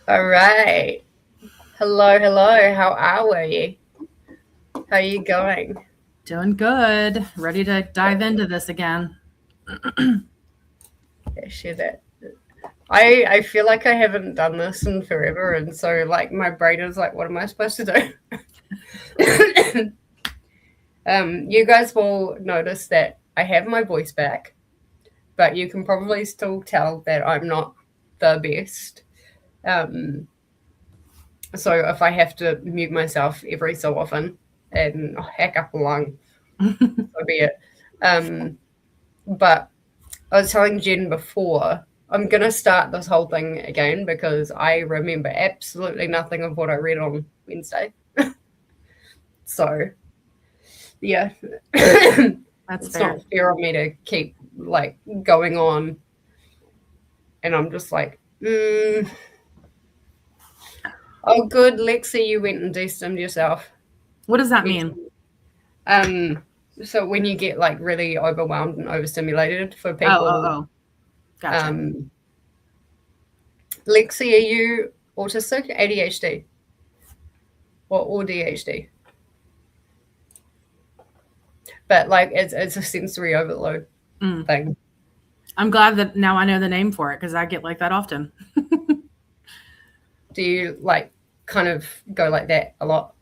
All right. Hello, hello. How are you? How are you going? Doing good. Ready to dive into this again. Yeah, share that. I feel like I haven't done this in forever, and so like my brain is like, what am I supposed to do? You guys will notice that I have my voice back, but you can probably still tell that I'm not the best. Um, so if I have to mute myself every so often and hack up a lung, so be it. Um, but I was telling Jen before, I'm going to start this whole thing again because I remember absolutely nothing of what I read on Wednesday. So, yeah, That's it's fair. not fair on me to keep like going on. And I'm just like, oh, good, Lexi, you went and destimmed yourself. What does that mean? Excellent. Um, so when you get like really overwhelmed and overstimulated for Oh, oh, people, oh. Gotcha. um, Lexi, are you autistic, ADHD, or DHD? But like it's a sensory overload Mm. thing. I'm glad that now I know the name for it because I get like that often. Do you like kind of go like that a lot?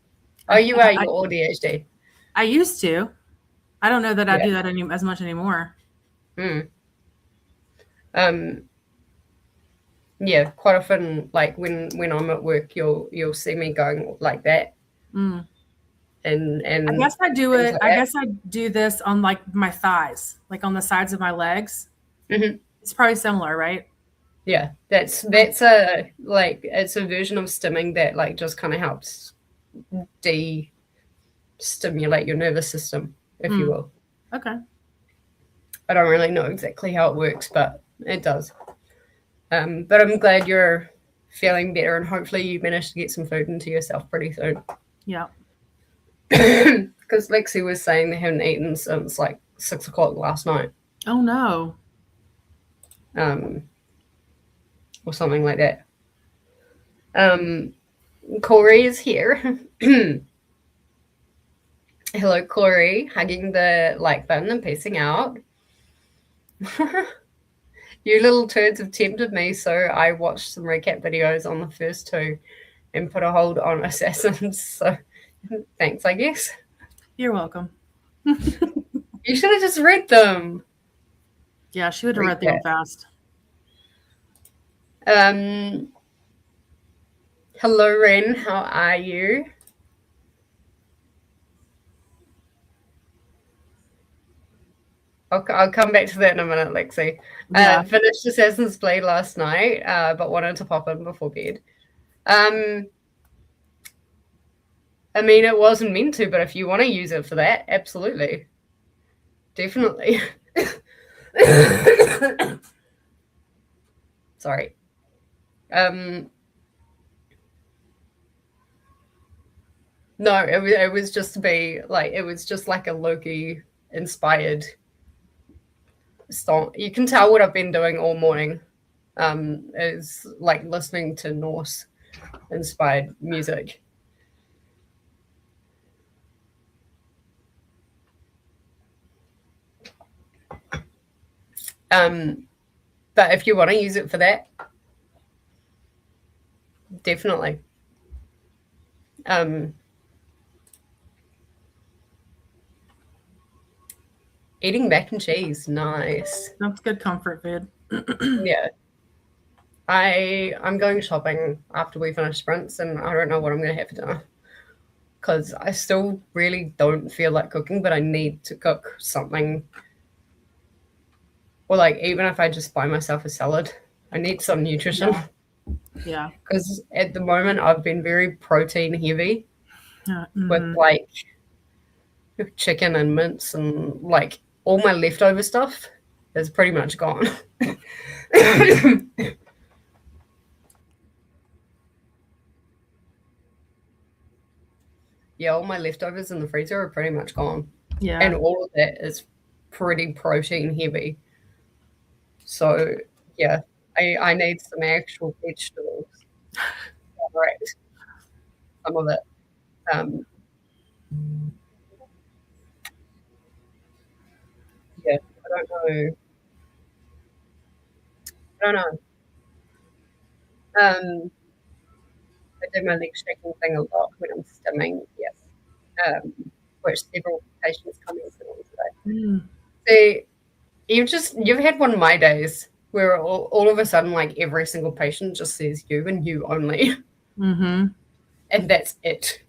Oh, I, you are I your ADHD. I used to. I don't know that I Yeah. do that as much anymore. Mm. Um. Yeah. Quite often, like when I'm at work, you'll see me going like that, Mm. I and guess I do things it. like I that. guess I do this on like my thighs, like on the sides of my legs. Hmm. It's probably similar, right? Yeah. That's a like it's a version of stimming that like just kind of helps de-stimulate your nervous system, if you Mm. will. Okay. I don't really know exactly how it works, but it does. But I'm glad you're feeling better, and hopefully you manage to get some food into yourself pretty soon. Yeah. Because Lexi was saying they haven't eaten since like 6 o'clock last night, Oh no. um, or something like that. Um, Corey is here. Hello, Corey, hugging the like button and peacing out. You little turds have tempted me, so I watched some recap videos on the first two and put a hold on Assassins. So thanks, I guess. You're welcome. You should have just read them. Yeah, she would have read through them Recap. fast. Um, Hello, Ren. How are you? I'll come back to that in a minute, Lexi. Yeah. Finished Assassin's Blade last night, but wanted to pop in before bed. Um, I mean, it wasn't meant to, but if you want to use it for that, absolutely. Definitely. Sorry. Um, no, it was just to be like, it was just like a Loki inspired song. You can tell what I've been doing all morning is like listening to Norse inspired music. Um, but if you want to use it for that, definitely. Um, Eating mac and cheese, nice. That's good comfort food. Yeah, I'm going shopping after we finish sprints, and I don't know what I'm going to have for dinner because I still really don't feel like cooking, but I need to cook something. Or like even if I just buy myself a salad, I need some nutrition Yeah. Yeah. because at the moment I've been very protein heavy Yeah. with Hmm. like chicken and mince and like all my leftover stuff is pretty much gone. Yeah, all my leftovers in the freezer are pretty much gone. Yeah. And all of that is pretty protein heavy. So yeah, I need some actual vegetables. Right. Some of it. Yeah, I don't know. I don't know. I do my leg shaking thing a lot when I'm stimming, yes. Um, which several patients commented on today. Mm. See, you've had one of my days where all of a sudden, like every single patient just says you and you only, Mm-hmm. and that's it.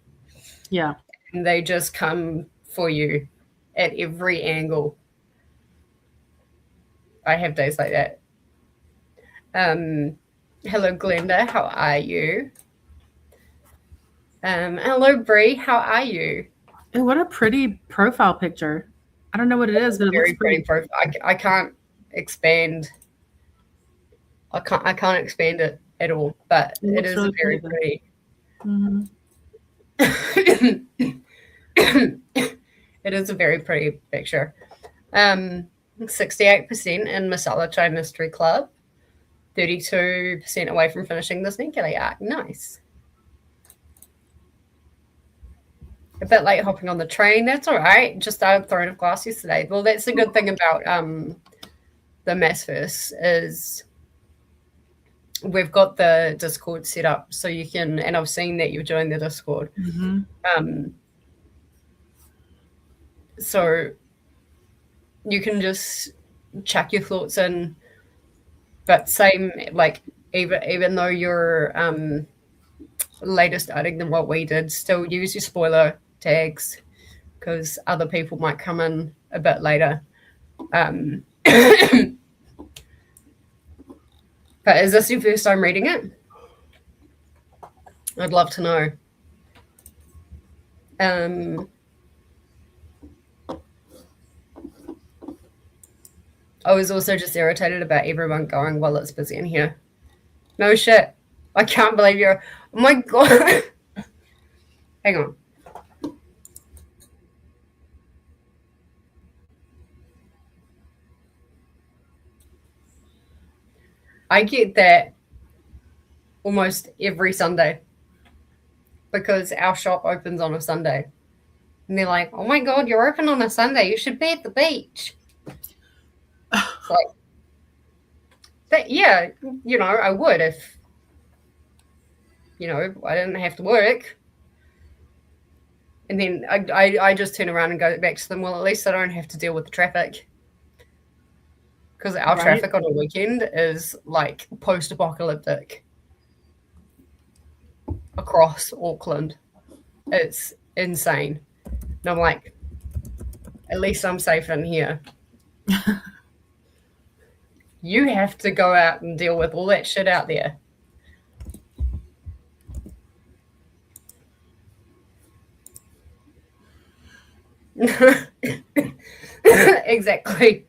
Yeah. And they just come for you at every angle. I have days like that. Hello, Glenda. How are you? Hello, Bree. How are you? And what a pretty profile picture. I don't know what it is, but it looks Very pretty pretty. profile. I can't expand. I can't expand it at all. But It it looks is a really very pretty. pretty. Mm-hmm. It is a very pretty picture. 68% in Masala Chai Mystery Club. 32% away from finishing the Sneaky arc. Nice. A bit late hopping on the train. That's all right. Just started Throne of Glass yesterday. Well, that's the good thing about the MaasVerse is we've got the Discord set up so you can, and I've seen that you're joined the Discord. Mm-hmm. So you can just chuck your thoughts in, but same, like, even though you're later starting than what we did, still use your spoiler tags because other people might come in a bit later. But is this your first time reading it? I'd love to know. I was also just irritated about everyone going, well, it's busy in here. No shit. I can't believe you're. Oh my God. Hang on. I get that almost every Sunday because our shop opens on a Sunday. And they're like, oh my God, you're open on a Sunday. You should be at the beach. It's like, that, yeah, I would if, I didn't have to work. And then I just turn around and go back to them. Well, at least I don't have to deal with the traffic. Because our traffic on a weekend is like post-apocalyptic across Auckland. It's insane. And I'm like, at least I'm safe in here. You have to go out and deal with all that shit out there. Exactly.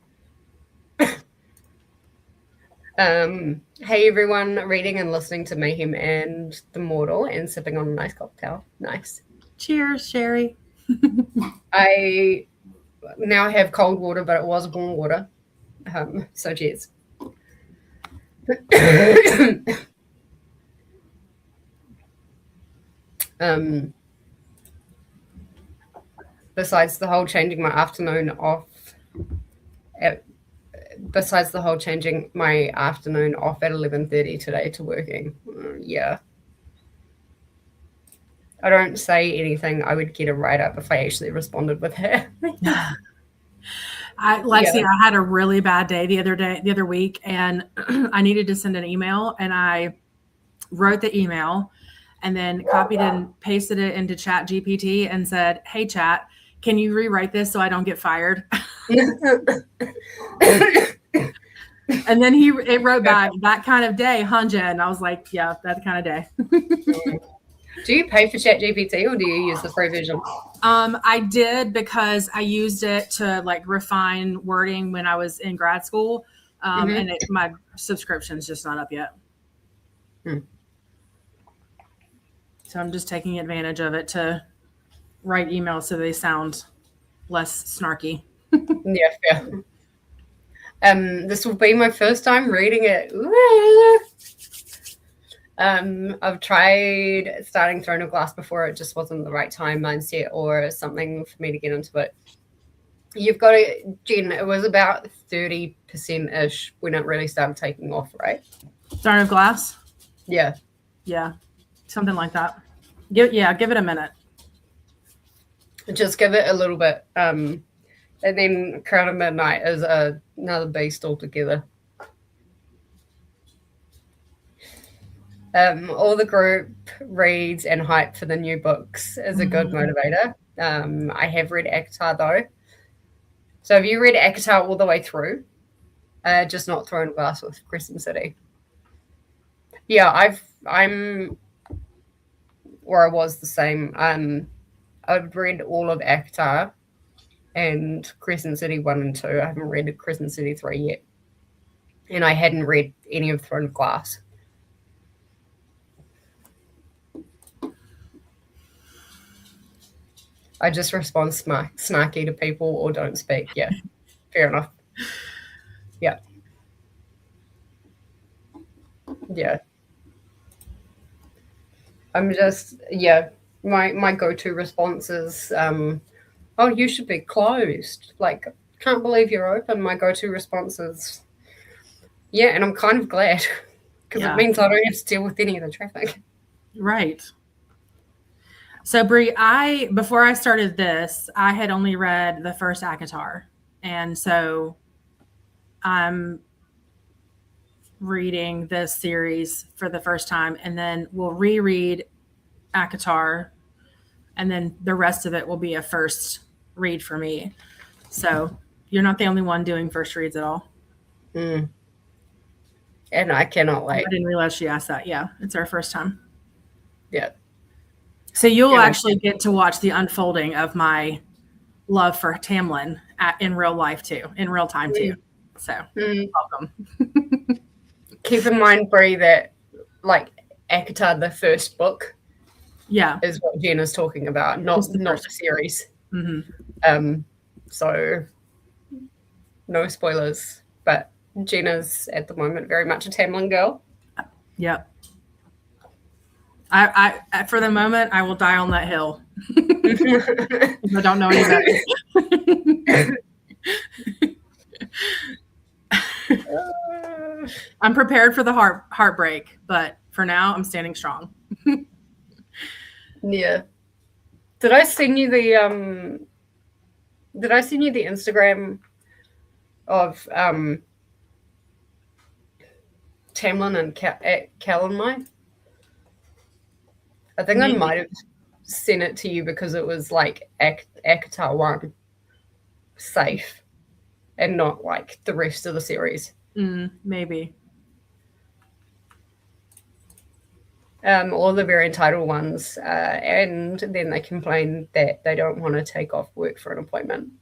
Hey everyone, reading and listening to Mayhem and the Mortal and sipping on a nice cocktail. Nice. Cheers, Sherry. I now have cold water, but it was warm water. So cheers. Besides the whole changing my afternoon off at 11:30 today to working. Yeah. I don't say anything. I would get a write-up if I actually responded with her. I had a really bad day the other week, and I needed to send an email, and I wrote the email and then copied and pasted it into Chat GPT and said, hey, Chat, can you rewrite this so I don't get fired? And then it wrote back, that kind of day, Hunja. And I was like, yeah, that kind of day. Do you pay for Chat GPT or do you use the free version? I did because I used it to like refine wording when I was in grad school. And my subscription's just not up yet. So I'm just taking advantage of it to write emails so they sound less snarky. Yeah, fair. This will be my first time reading it. I've tried starting Throne of Glass before. It just wasn't the right time, mindset, or something for me to get into it. You've got to, Jen, it was about 30%-ish when it really started taking off, right? Throne of Glass? Yeah. Yeah. Something like that. Give it a minute. Just give it a little bit. And then Crown of Midnight is another beast altogether. All the group reads and hype for the new books is a good motivator. I have read ACOTAR though. So have you read ACOTAR all the way through? Just not Throne of Glass with Crescent City. Yeah, I was the same. I've read all of ACOTAR and Crescent City 1 and 2. I haven't read Crescent City 3 yet. And I hadn't read any of Throne of Glass. I just respond snarky to people or don't speak. Yeah, fair enough. Yeah. Yeah. I'm just, yeah, my go-to response is, oh, you should be closed. Like, can't believe you're open. My go-to response is, yeah, and I'm kind of glad because it means I don't have to deal with any of the traffic. Right. So, Brie, before I started this, I had only read the first ACOTAR. And so I'm reading this series for the first time, and then we'll reread ACOTAR, and then the rest of it will be a first read for me. So you're not the only one doing first reads at all. And I cannot wait. I didn't realize she asked that. Yeah, it's our first time. Yeah. So you'll actually get to watch the unfolding of my love for Tamlin in real life too, in real time too. So welcome. Keep in mind, Brie, that like ACOTAR, the first book, is what Jen is talking about, not the series. So no spoilers, but Jenna's at the moment very much a Tamlin girl. Yep. I for the moment, I will die on that hill. I don't know any better. I'm prepared for the heartbreak, but for now, I'm standing strong. Yeah. Did I send you the Instagram of Tamlin and Calanmai? I think I might have sent it to you because it was like ACOTAR 1 safe and not like the rest of the series. Maybe. All the very entitled ones, and then they complain that they don't want to take off work for an appointment.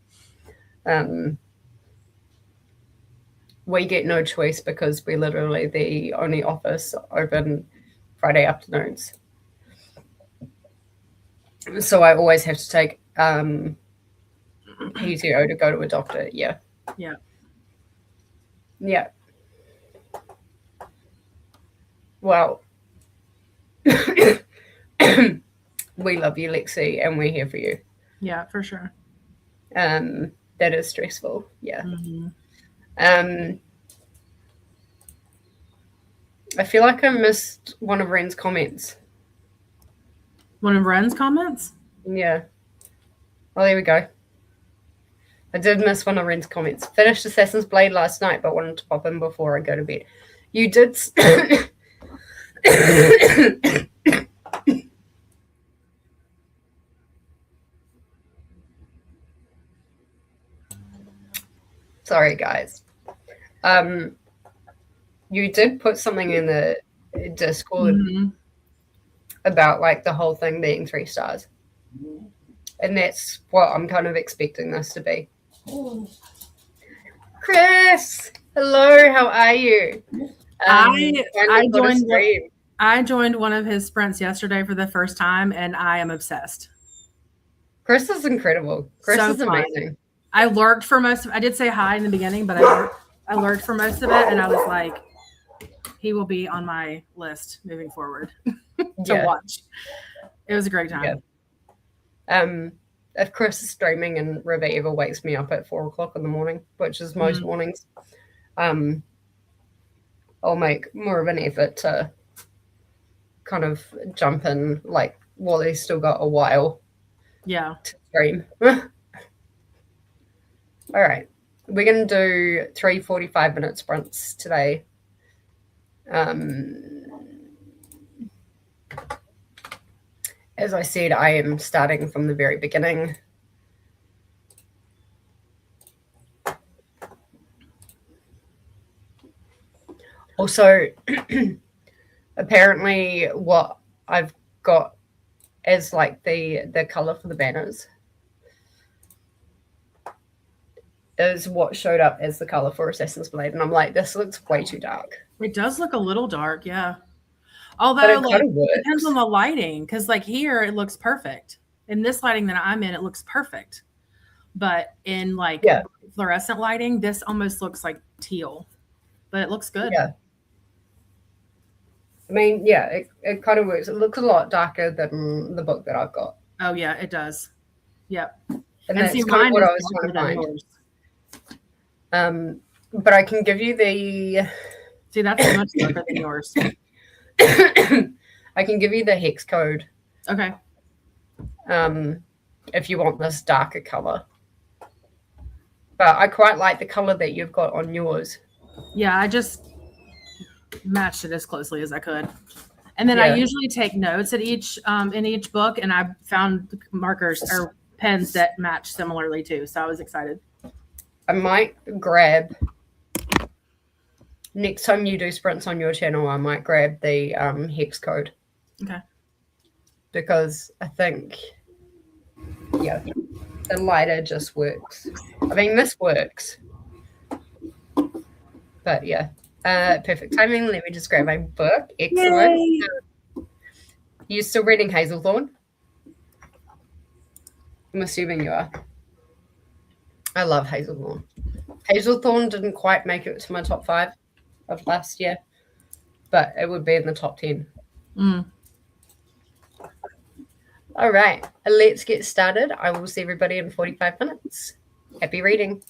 We get no choice because we're literally the only office open Friday afternoons. So I always have to take PTO to go to a doctor. Yeah. Yeah. Yeah. Well, we love you, Lexi, and we're here for you. Yeah, for sure. That is stressful. Yeah. I feel like I missed one of Ren's comments. One of Ren's comments? Yeah. Well, there we go. I did miss one of Ren's comments. Finished Assassin's Blade last night, but wanted to pop in before I go to bed. You did... Sorry, guys. You did put something in the Discord about like the whole thing being 3 stars. And that's what I'm kind of expecting this to be. Chris, hello, how are you? I joined one of his sprints yesterday for the first time, and I am obsessed. Chris is incredible. Chris is amazing. I lurked for most of it. I did say hi in the beginning, but I lurked for most of it, and I was like, he will be on my list moving forward to Yeah. watch. It was a great time. Yeah. If Chris is streaming and River ever wakes me up at 4 o'clock in the morning, which is most mornings, I'll make more of an effort to kind of jump in like while he's still got a while Yeah. to stream. All right. We're going to do 3 45-minute sprints today. As I said, I am starting from the very beginning. Also, apparently what I've got as like the color for the banners is what showed up as the color for Assassin's Blade, and I'm like, this looks way too dark. It does look a little dark, yeah. Although like, it depends on the lighting, because like here it looks perfect. In this lighting that I'm in, it looks perfect. But in like fluorescent lighting, this almost looks like teal. But it looks good. Yeah. I mean, yeah, it kind of works. It looks a lot darker than the book that I've got. Oh yeah, it does. Yep. And that's see, kind of what I was trying to find. But I can give you the. See, that's much darker than yours. I can give you the hex code. Okay. If you want this darker color. But I quite like the color that you've got on yours. Yeah, I just matched it as closely as I could. And then I usually take notes at each in each book, and I found markers or pens that match similarly too. So I was excited. I might grab next time you do sprints on your channel, I might grab the hex code. Okay. Because I think the lighter just works. I mean, this works. But yeah. Perfect timing. Let me just grab my book. Excellent. You still reading Hazelthorn? I'm assuming you are. I love Hazelthorn. Hazelthorn didn't quite make it to my top 5 of last year, but it would be in the top 10. All right, let's get started. I will see everybody in 45 minutes. Happy reading.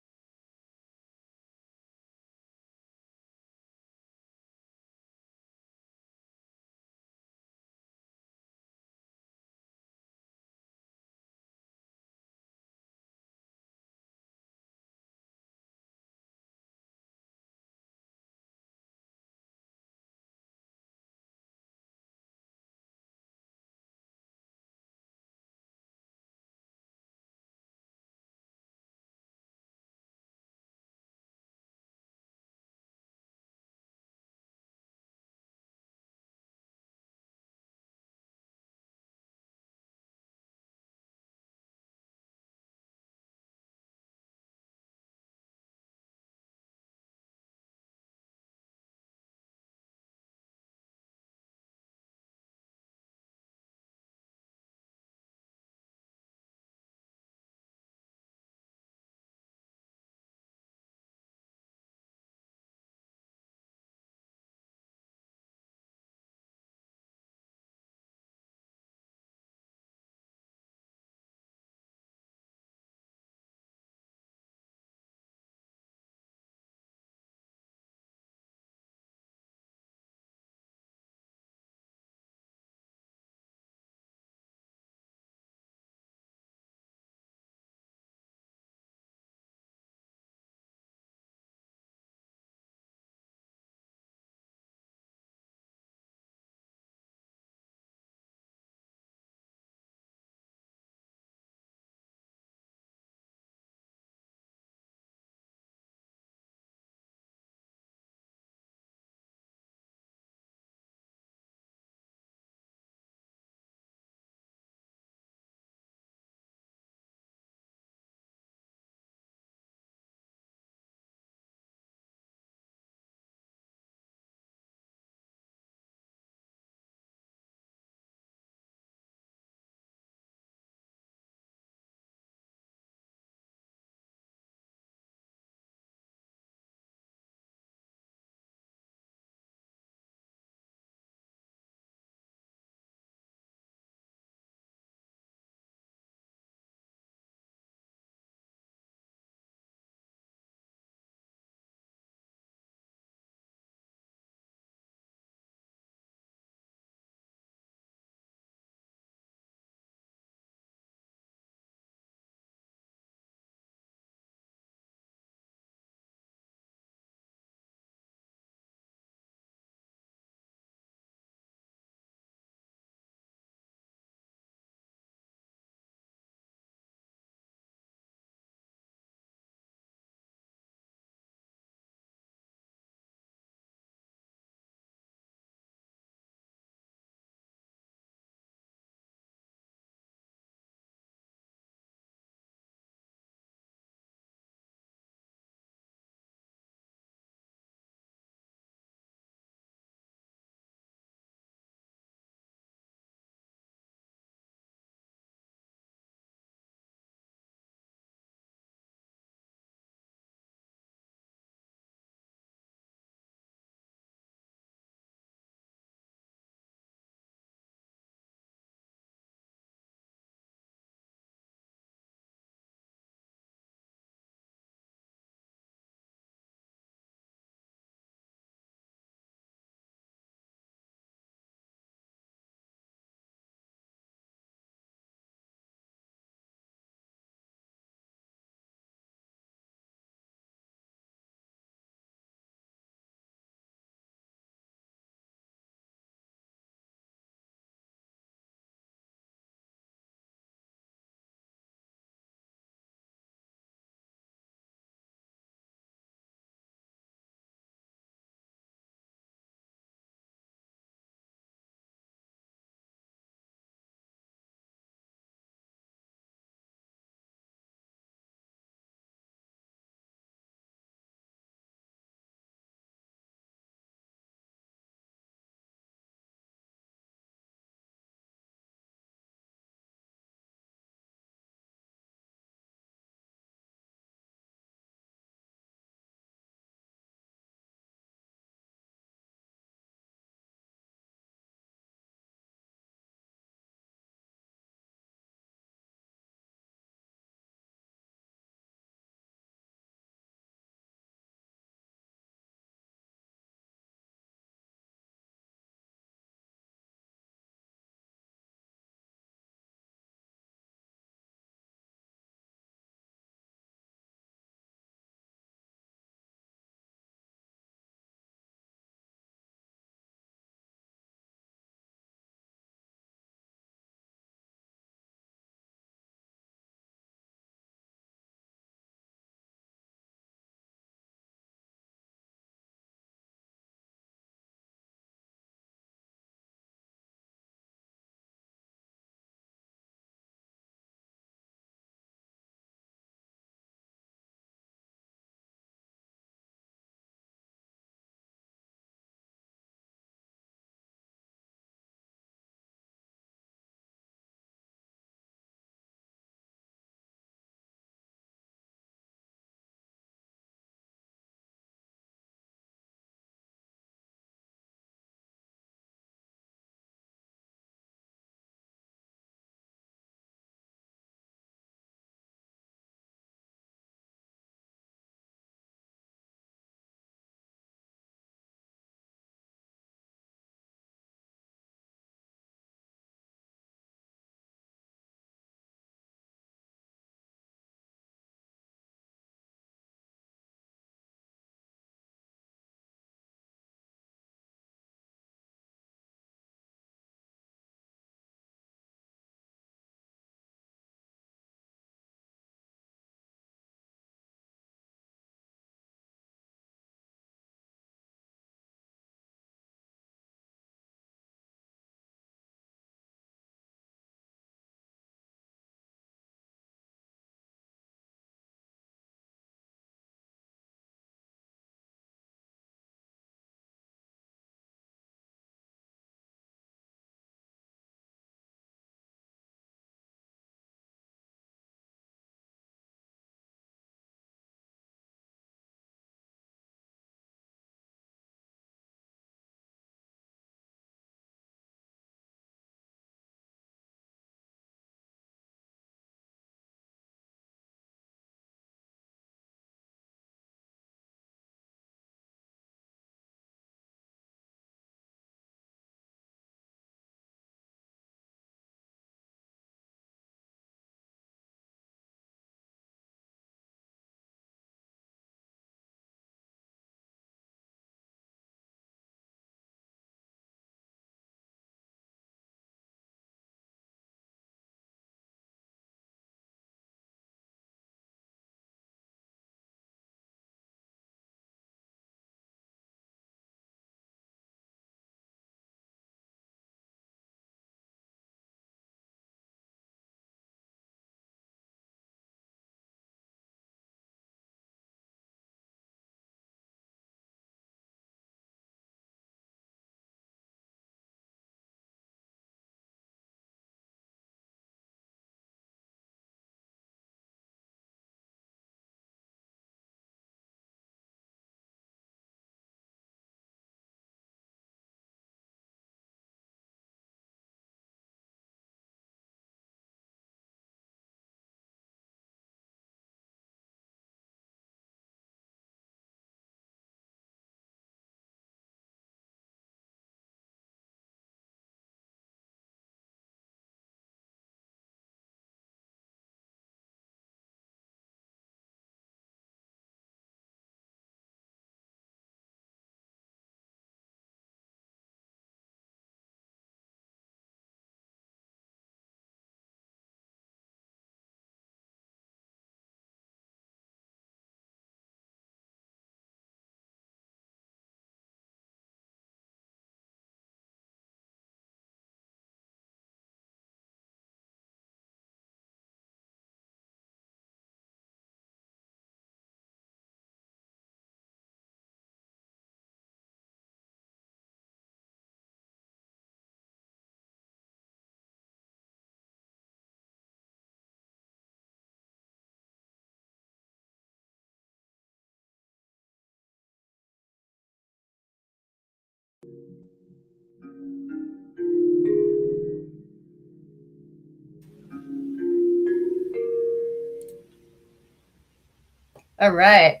All right.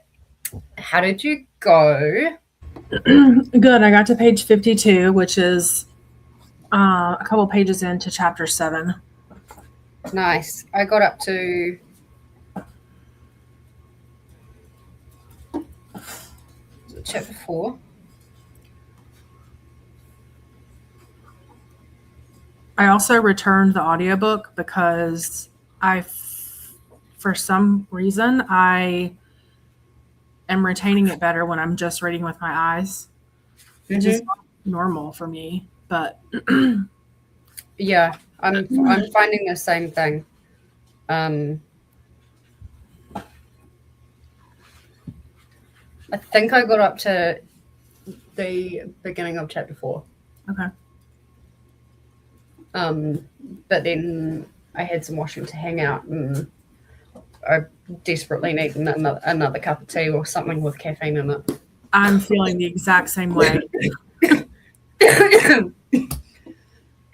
How did you go? Good. I got to page 52, which is a couple pages into chapter 7. Nice. I got up to chapter 4. I also returned the audiobook because for some reason, I am retaining it better when I'm just reading with my eyes, which is not normal for me. But yeah, I'm finding the same thing. I think I got up to the beginning of chapter 4. Okay. But then I had some washing to hang out, and I desperately need another cup of tea or something with caffeine in it. I'm feeling the exact same way.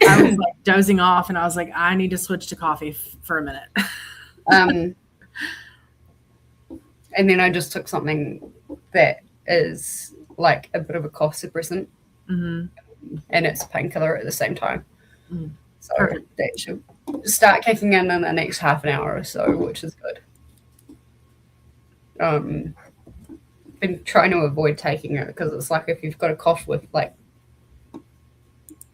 I was like dozing off, and I was like, I need to switch to coffee for a minute. And then I just took something that is like a bit of a cough suppressant, and it's a painkiller at the same time. So perfect. That should start kicking in the next half an hour or so, which is good. Been trying to avoid taking it because it's like if you've got a cough with like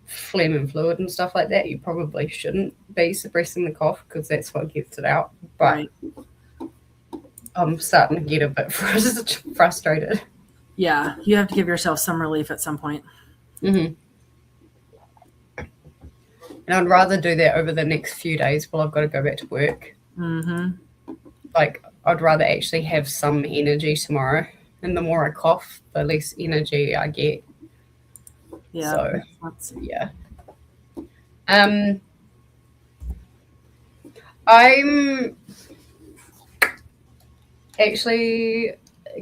phlegm and fluid and stuff like that, you probably shouldn't be suppressing the cough because that's what gets it out. But right. I'm starting to get a bit frustrated. Yeah, you have to give yourself some relief at some point. And I'd rather do that over the next few days while I've got to go back to work. Like, I'd rather actually have some energy tomorrow. And the more I cough, the less energy I get. Yeah. So, yeah. I'm actually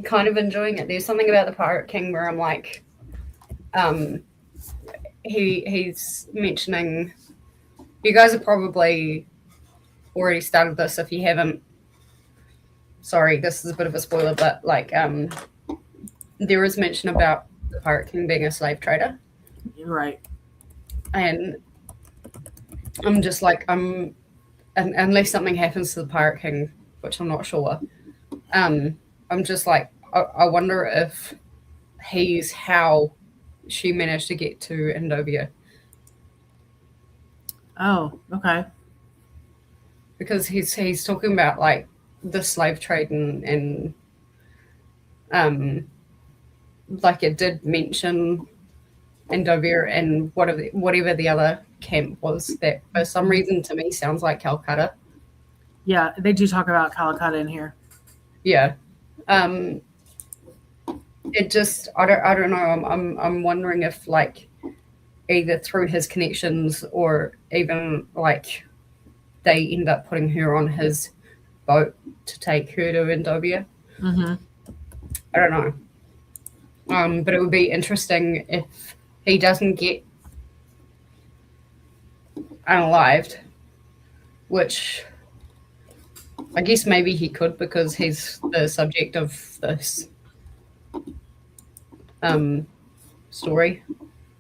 kind of enjoying it. There's something about the Pirate King where I'm like, he's mentioning, you guys have probably already started this. If you haven't, sorry, this is a bit of a spoiler, but like, there is mention about the Pirate King being a slave trader. Right. And I'm just like, unless something happens to the Pirate King, which I'm not sure, I'm just like, I wonder if he's how she managed to get to Indovia. Oh, okay. Because he's talking about like the slave trade and like it did mention Indovia and whatever the other camp was that for some reason to me sounds like Calcutta. Yeah, they do talk about Calcutta in here. Yeah. It just I don't know. I'm wondering if like either through his connections or even like they end up putting her on his boat to take her to Indovia. I don't know. But it would be interesting if he doesn't get unalived, which I guess maybe he could because he's the subject of this story.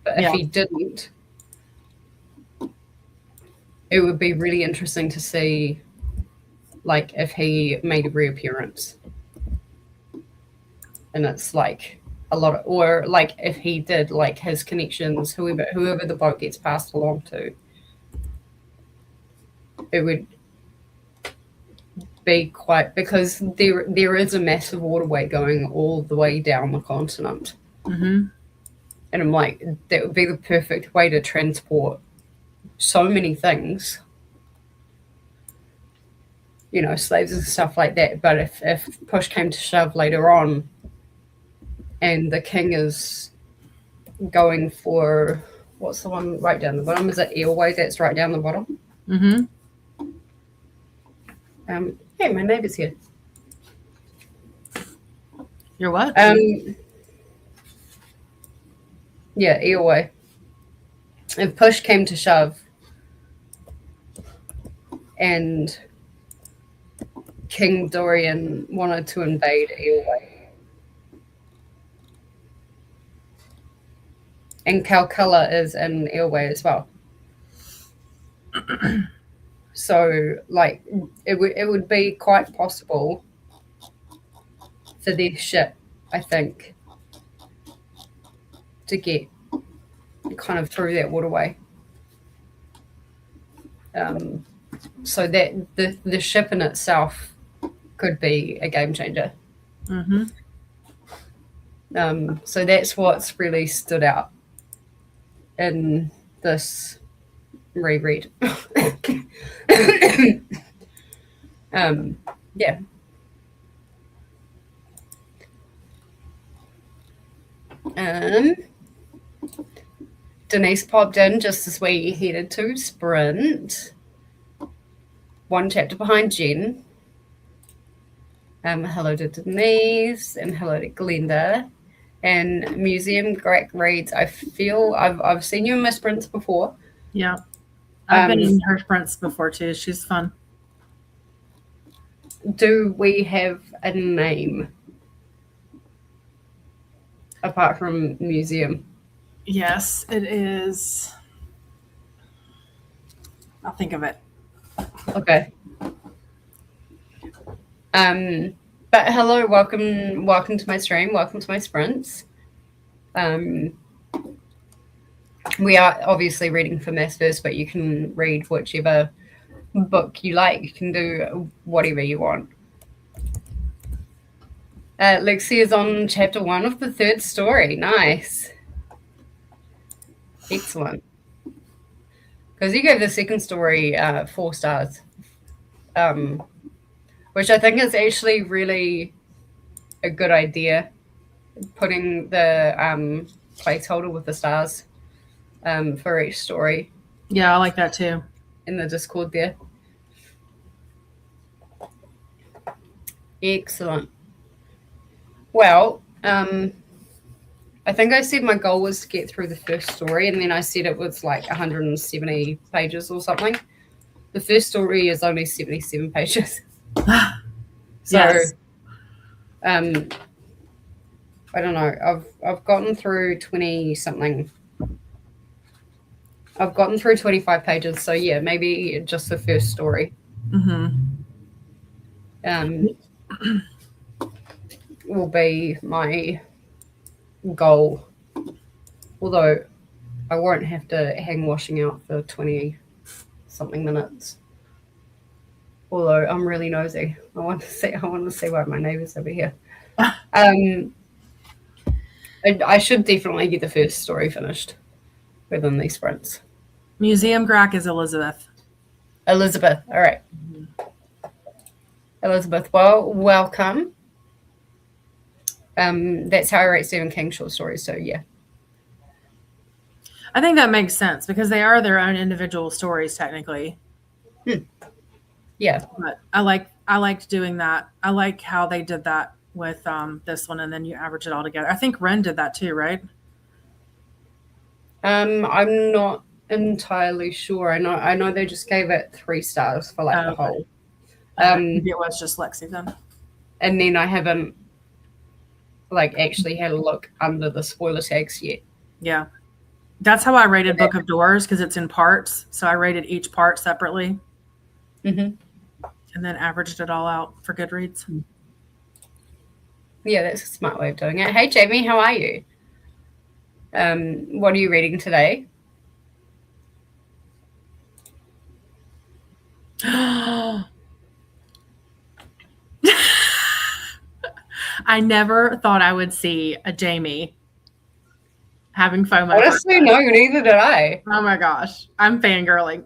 But if he didn't, it would be really interesting to see like if he made a reappearance. And it's like a lot of, or like if he did, like his connections, whoever the boat gets passed along to, it would be quite, because there is a massive waterway going all the way down the continent. And I'm like, that would be the perfect way to transport so many things, you know, slaves and stuff like that. But if push came to shove later on and the king is going for, what's the one right down the bottom? Is it Eelway that's right down the bottom? Hey, my neighbour's here. You're what? Yeah, either way. If push came to shove and King Dorian wanted to invade Eoway, and Calcula is in Eoway as well. So, like, it would be quite possible for their ship, I think, to get kind of through that waterway. So that the ship in itself could be a game changer. Mm-hmm. So that's what's really stood out in this reread. Yeah. Denise popped in just as we headed to sprint. One chapter behind Jen. Hello to Denise and hello to Glenda. And Museum Greg reads, I feel I've seen you in my sprints before. Yeah. I've been in her sprints before too. She's fun. Do we have a name apart from Museum? Yes, it is. I'll think of it. Okay. But hello, welcome to my stream, welcome to my sprints. We are obviously reading for MaasVerse, but you can read whichever book you like. You can do whatever you want. Lexi is on chapter 1 of the 3rd story. Nice. Excellent. Because you gave the 2nd story 4 stars, which I think is actually really a good idea, putting the placeholder with the stars for each story. Yeah, I like that too. In the Discord there. Excellent. Well, I think I said my goal was to get through the 1st story, and then I said it was like 170 pages or something. The 1st story is only 77 pages. So, yes. I don't know. I've gotten through 20 something. I've gotten through 25 pages. So yeah, maybe just the 1st story. Mm-hmm. Will be my goal. Although I won't have to hang washing out for 20 something minutes. Although I'm really nosy. I want to see what my neighbours over here. I should definitely get the 1st story finished within these sprints. Museum Grack is Elizabeth. Elizabeth. All right. Elizabeth, well, welcome. That's how I write Stephen King short stories. So yeah. I think that makes sense because they are their own individual stories technically. Yeah. But I liked doing that. I like how they did that with this one, and then you average it all together. I think Ren did that too, right? I'm not entirely sure. I know they just gave it 3 stars for like the whole. Maybe it was just Lexi then. And then I haven't like actually had a look under the spoiler tags yet. Yeah. That's how I rated Book of Doors because it's in parts. So I rated each part separately. Mm-hmm. And then averaged it all out for Goodreads. Yeah, that's a smart way of doing it. Hey, Jamie, how are you? What are you reading today? I never thought I would see a Jamie having FOMO. Honestly, no, neither did I. Oh my gosh. I'm fangirling.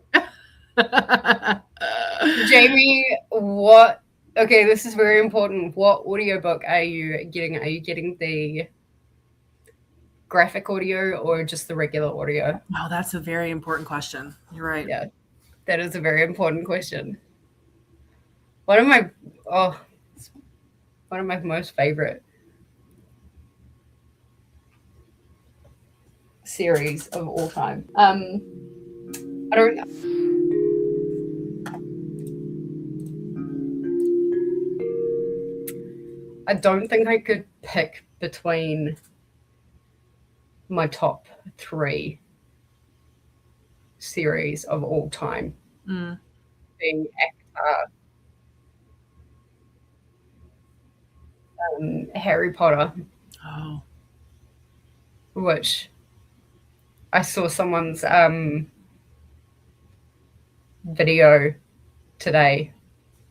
Jamie, what? Okay, this is very important. What audiobook are you getting? Are you getting the graphic audio or just the regular audio? Oh, that's a very important question. You're right. Yeah, that is a very important question. One of my most favorite series of all time. I don't think I could pick between my top 3 series of all time, being Avatar, Harry Potter, which I saw someone's video today,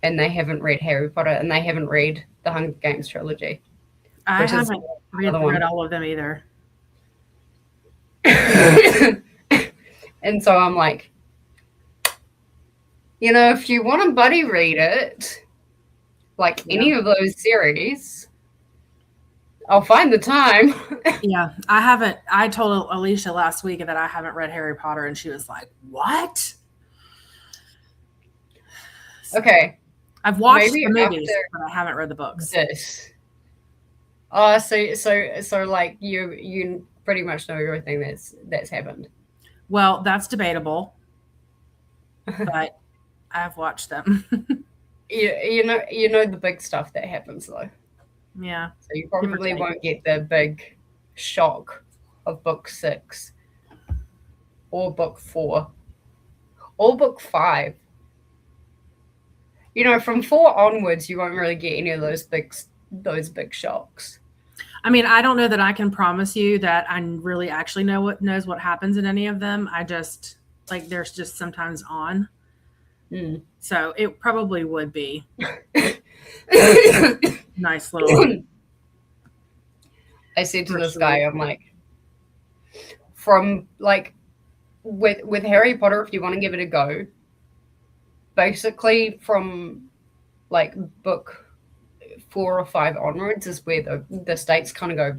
and they haven't read Harry Potter, and they haven't read the Hunger Games trilogy. I haven't read all of them either. And so I'm like, if you want to buddy read it, like any of those series, I'll find the time. Yeah, I haven't. I told Alicia last week that I haven't read Harry Potter, and she was like, "What?" Okay. I've watched the movies, but I haven't read the books. This. So like you pretty much know everything that's happened. Well, that's debatable, but I've watched them. you know the big stuff that happens though. Yeah. So you probably won't get the big shock of book 6 or book 4 or book 5. From 4 onwards, you won't really get any of those big shocks. I mean, I don't know that I can promise you that I really actually knows what happens in any of them. I just there's just sometimes on. So it probably would be nice little. I said to this guy, I'm like, from with Harry Potter, if you want to give it a go, basically from book 4 or 5 onwards is where the stakes kind of go.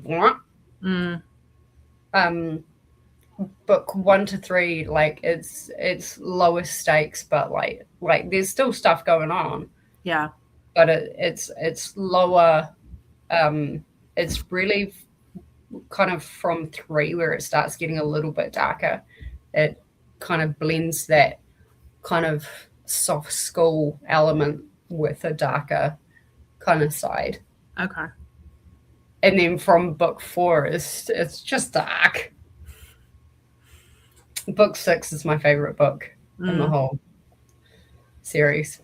Book 1 to 3, it's lowest stakes, but like there's still stuff going on. Yeah. But it's lower. It's really kind of from 3 where it starts getting a little bit darker. It kind of blends that kind of soft school element with a darker kind of side. Okay. And then from book 4 it's just dark. Book 6 is my favorite book in the whole series.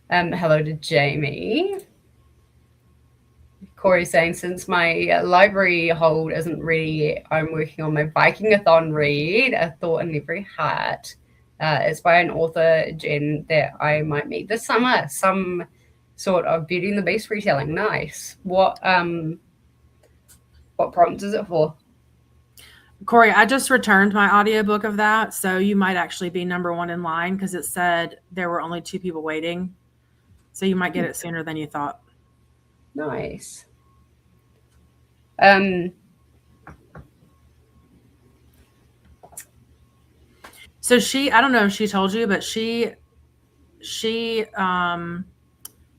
Hello to Jamie. Corey saying, since my library hold isn't ready yet, I'm working on my Vikingathon read, A Thought in Every Heart. It's by an author, Jen, that I might meet this summer. Some sort of Beauty and the Beast retelling. Nice. What prompt is it for? Corey, I just returned my audiobook of that, so you might actually be number 1 in line because it said there were only 2 people waiting. So you might get it sooner than you thought. Nice. So I don't know if she told you, but she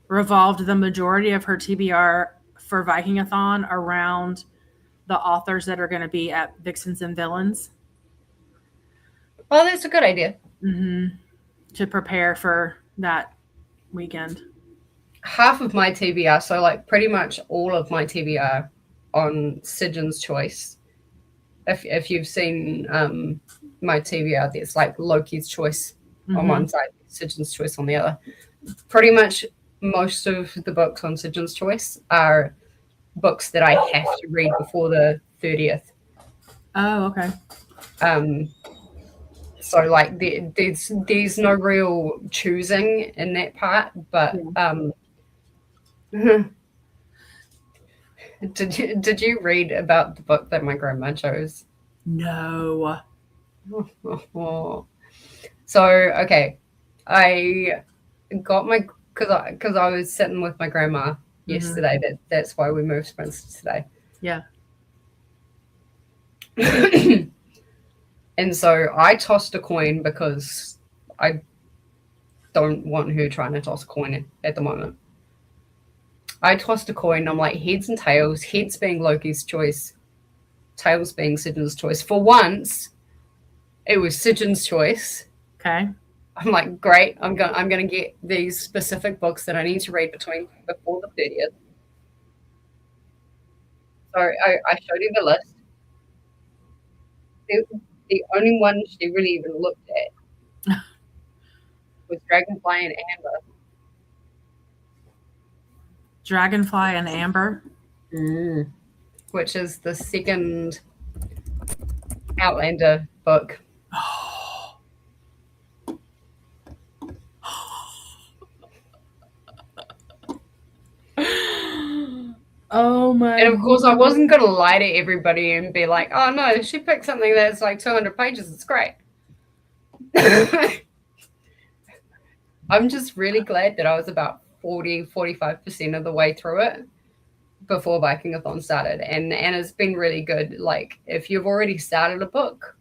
revolved the majority of her TBR for Vikingathon around the authors that are going to be at Vixens and Villains. Oh, that's a good idea. To prepare for that weekend. Half of my TBR, so pretty much all of my TBR on Sidgen's Choice. If you've seen my TBR, there's Loki's Choice on one side, Sidgen's Choice on the other. Pretty much most of the books on Sidgen's Choice are books that I have to read before the 30th. Oh, okay. So there's no real choosing in that part, but did you read about the book that my grandma chose? No. So okay, I got because I was sitting with my grandma yesterday. That's why we moved Spencer today. Yeah. And so I tossed a coin because I don't want her trying to toss a coin at the moment. I tossed a coin. I'm like, heads and tails. Heads being Loki's choice, tails being Sidgen's choice. For once, it was Sidgen's choice. Okay. I'm like, great. I'm gonna get these specific books that I need to read before the 30th. So I showed you the list. The only one she really even looked at was Dragonfly and Amber. Dragonfly and Amber. Which is the second Outlander book. Oh my! And of course, I wasn't going to lie to everybody and be like, "Oh no, she picked something that's like 200 pages. It's great." I'm just really glad that I was about 45% of the way through it before Vikingathon started, and it's been really good. Like, if you've already started a book,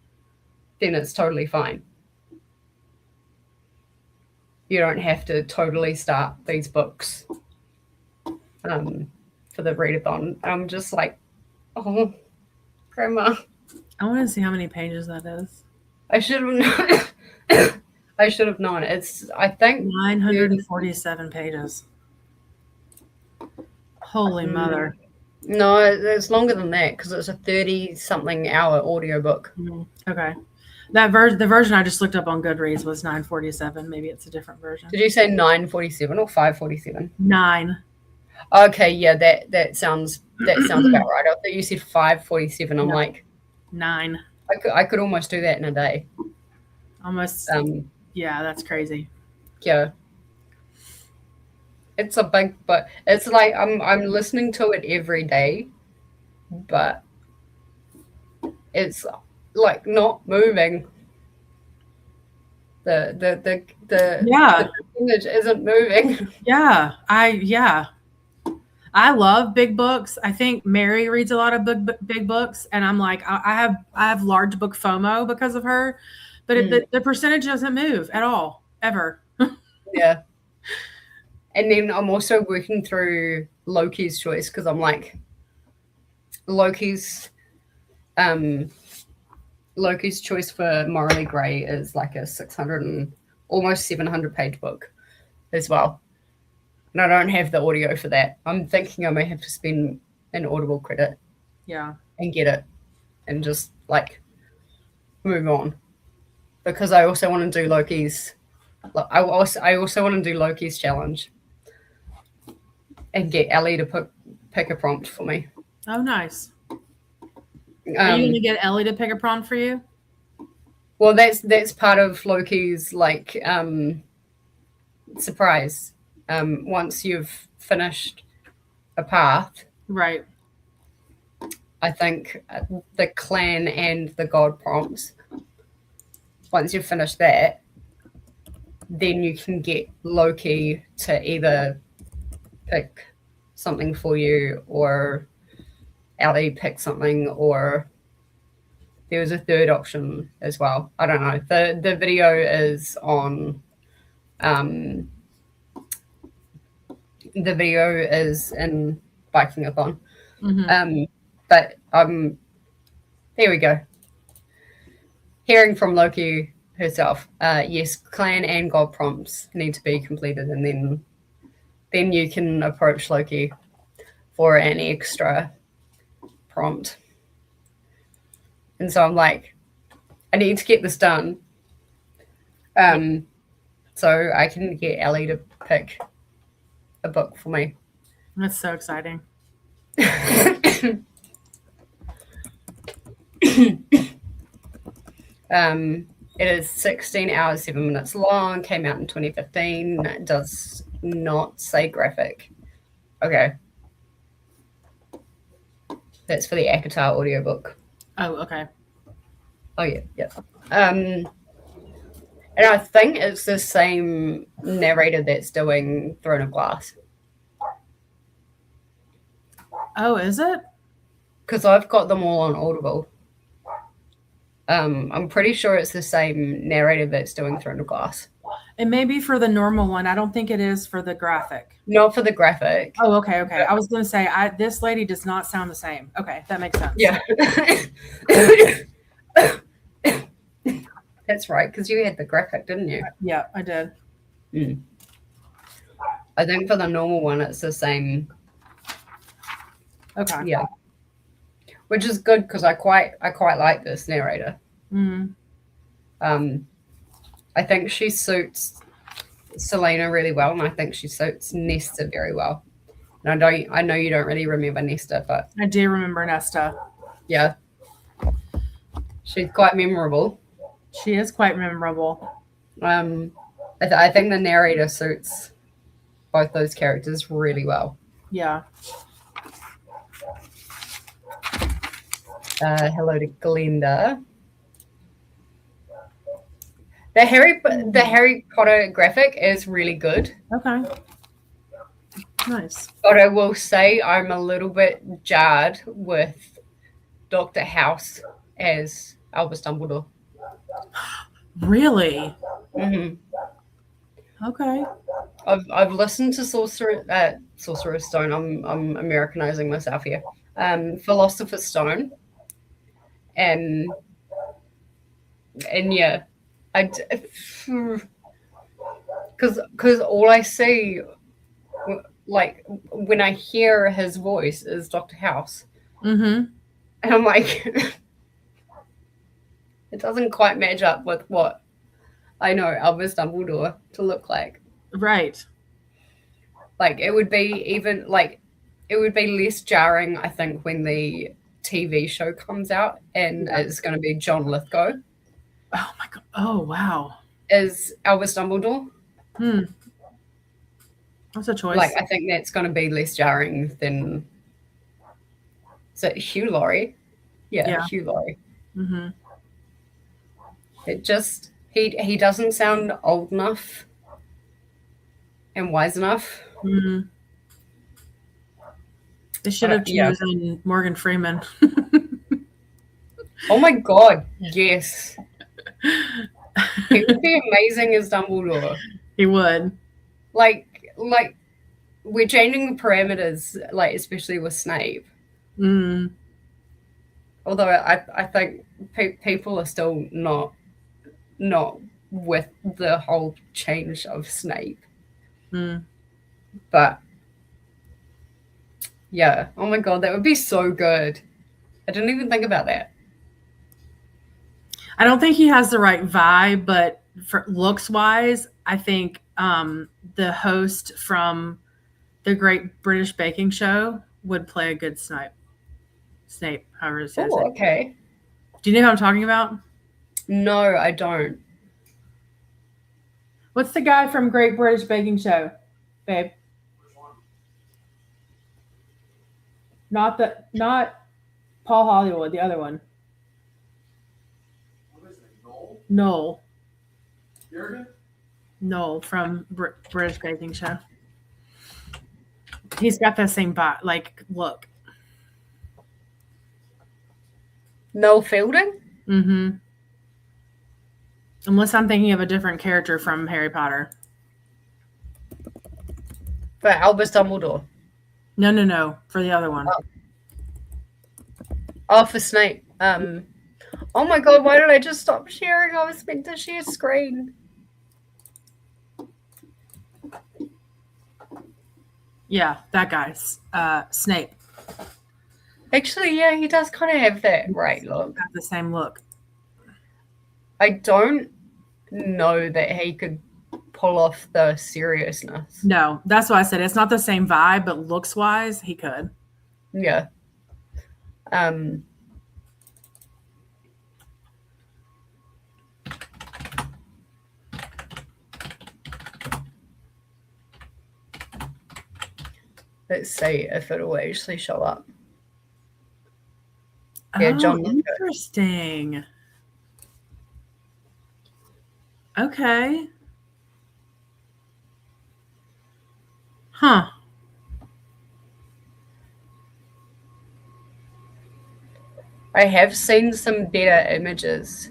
then it's totally fine. You don't have to totally start these books for the readathon. I'm just like, oh, Grandma. I want to see how many pages that is. I should have known. I should have known. It's, I think, 947 pages. Holy mother. No, it's longer than that because it's a 30-something hour audiobook. Okay. The version I just looked up on Goodreads was 947. Maybe it's a different version. Did you say 947 or 547? 9. Okay, yeah, that sounds about right. I thought you said 547. I'm like 9. I could almost do that in a day. Almost. Yeah, that's crazy. Yeah. It's a big, but it's like I'm listening to it every day, but it's like not moving. The image isn't moving. Yeah, I love big books. I think Mary reads a lot of big books, and I'm like, I have large book FOMO because of her, but the percentage doesn't move at all, ever. Yeah. And then I'm also working through Loki's choice because I'm like, Loki's choice for Morally Grey is like a 600 and almost 700 page book as well. And I don't have the audio for that. I'm thinking I may have to spend an Audible credit. Yeah. And get it and just like move on. Because I also want to do Loki's want to do Loki's challenge. And get Ellie to pick a prompt for me. Oh, nice. Are you going to get Ellie to pick a prompt for you? Well, that's part of Loki's like surprise. Once you've finished a path, right? I think the clan and the god prompts. Once you've finished that, then you can get Loki to either pick something for you or Ellie pick something, or there was a third option as well. I don't know. The video is on the video is in Vikingathon. But there we go. Hearing from Loki herself, yes, clan and god prompts need to be completed, and then you can approach Loki for an extra prompt. And so I'm like, I need to get this done. So I can get Ellie to pick a book for me. That's so exciting. It is 16 hours, 7 minutes long, came out in 2015. It does not say graphic. Okay. That's for the Akatar audiobook. Oh, okay. Oh, yeah. And I think it's the same narrator that's doing Throne of Glass. Oh, is it? Because I've got them all on Audible. I'm pretty sure it's the same narrator that's doing Throne of Glass. It may be for the normal one. I don't think it is for the graphic. Not for the graphic. Oh, okay. I was going to say, this lady does not sound the same. Okay, that makes sense. Yeah. That's right, because you had the graphic, didn't you? Yeah, I did. I think for the normal one, it's the same. Okay. Yeah. Which is good because I quite like this narrator. I think she suits Selena really well, and I think she suits Nesta very well. And I know you don't really remember Nesta, but I do remember Nesta. Yeah, she's quite memorable. She is quite memorable. I think the narrator suits both those characters really well. Yeah. Hello to Glenda. The Harry Potter graphic is really good. Okay. Nice. But I will say I'm a little bit jarred with Dr. House as Albus Dumbledore. Really? Mm-hmm. Okay. I've listened to Sorcerer's Stone. I'm Americanizing myself here. Philosopher's Stone, and yeah, because all I see, like when I hear his voice, is Dr. House, and I'm like, it doesn't quite match up with what I know Albus Dumbledore to look like. Right. Like it would be less jarring, I think, when the TV show comes out and it's going to be John Lithgow. Oh my god! Oh wow! Is Albus Dumbledore? That's a choice. Like I think that's going to be less jarring than. Is it Hugh Laurie? Yeah. Hugh Laurie. It just he doesn't sound old enough and wise enough. They should have chosen Morgan Freeman. Oh my god, yes. He would be amazing as Dumbledore. He would. Like we're changing the parameters, like especially with Snape. Although I think people are still not with the whole change of Snape. But yeah, oh my god, that would be so good. I didn't even think about that. I don't think he has the right vibe, but for looks wise, I think the host from the Great British Baking Show would play a good Snape, however it says. Oh, okay. Do you know who I'm talking about? No, I don't. What's the guy from Great British Baking Show, babe? Which one? Not Paul Hollywood, the other one. What is it? Noel? Noel. Jurgen? Noel from British Baking Show. He's got that same look. Noel Fielding? Unless I'm thinking of a different character from Harry Potter. For Albus Dumbledore? No. For the other one. Oh, for Snape. Oh my god, why did I just stop sharing? I was meant to share screen. Yeah, that guy's Snape. Actually, yeah, he does kind of have that right look. Got the same look. I don't know that he could pull off the seriousness. No, that's why I said it's not the same vibe, but looks wise, he could. Yeah. Let's see if it'll actually show up. Yeah, John. Interesting. Okay. Huh. I have seen some better images.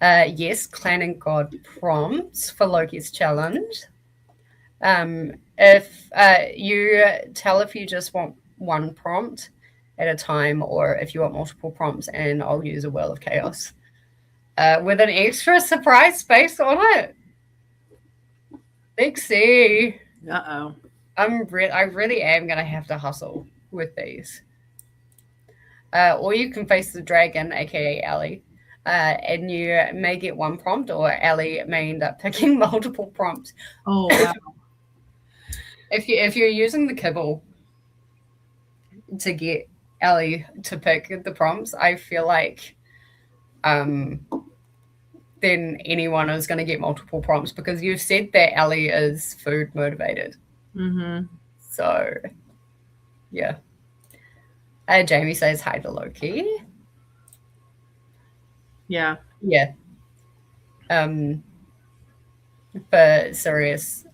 Yes, Clan and God prompts for Loki's challenge. If you tell if you just want one prompt at a time or if you want multiple prompts, and I'll use a Wheel of Chaos with an extra surprise space on it. Dixie. Uh-oh. I really am going to have to hustle with these. Or you can face the dragon, aka Ellie, and you may get one prompt, or Ellie may end up picking multiple prompts. Oh, wow. If you're using the kibble to get Ellie to pick the prompts, I feel like then anyone is going to get multiple prompts because you've said that Ellie is food motivated. Mm-hmm. So, yeah. Jamie says hi to Loki. Yeah. Yeah. For Sirius.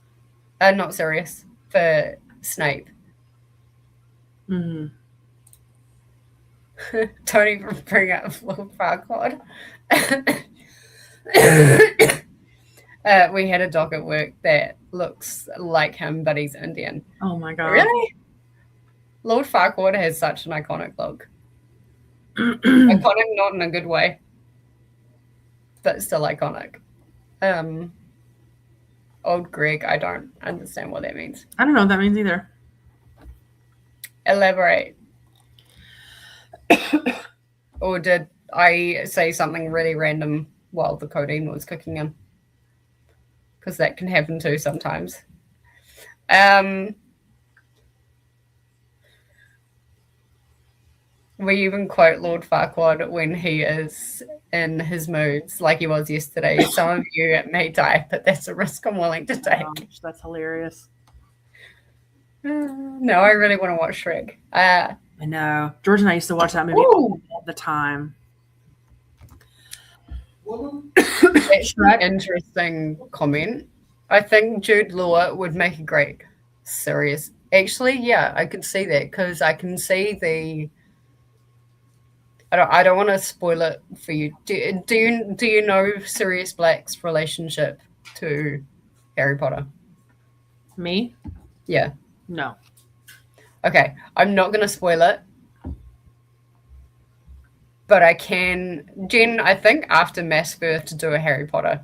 Not Sirius. For Snape. Mm-hmm. Tony bring up Lord Farquaad. We had a dog at work that looks like him, but he's Indian. Oh my god. Really? Lord Farquaad has such an iconic look. Iconic, not in a good way, but still iconic. Old Greg, I don't understand what that means. I don't know what that means either. Elaborate. Or did I say something really random while the codeine was kicking in? Because that can happen too sometimes. We even quote Lord Farquaad when he is in his moods, like he was yesterday. Some of you may die, but that's a risk I'm willing to take. Gosh, that's hilarious. No, I really want to watch Shrek. I know. George and I used to watch that movie all the time. That's an interesting comment. I think Jude Law would make a great Sirius. Actually, yeah, I could see that because I can see the. I don't want to spoil it for you. Do you know Sirius Black's relationship to Harry Potter? Me? Yeah. No. Okay, I'm not going to spoil it, but I can. Jen, I think after MaasVerse to do a Harry Potter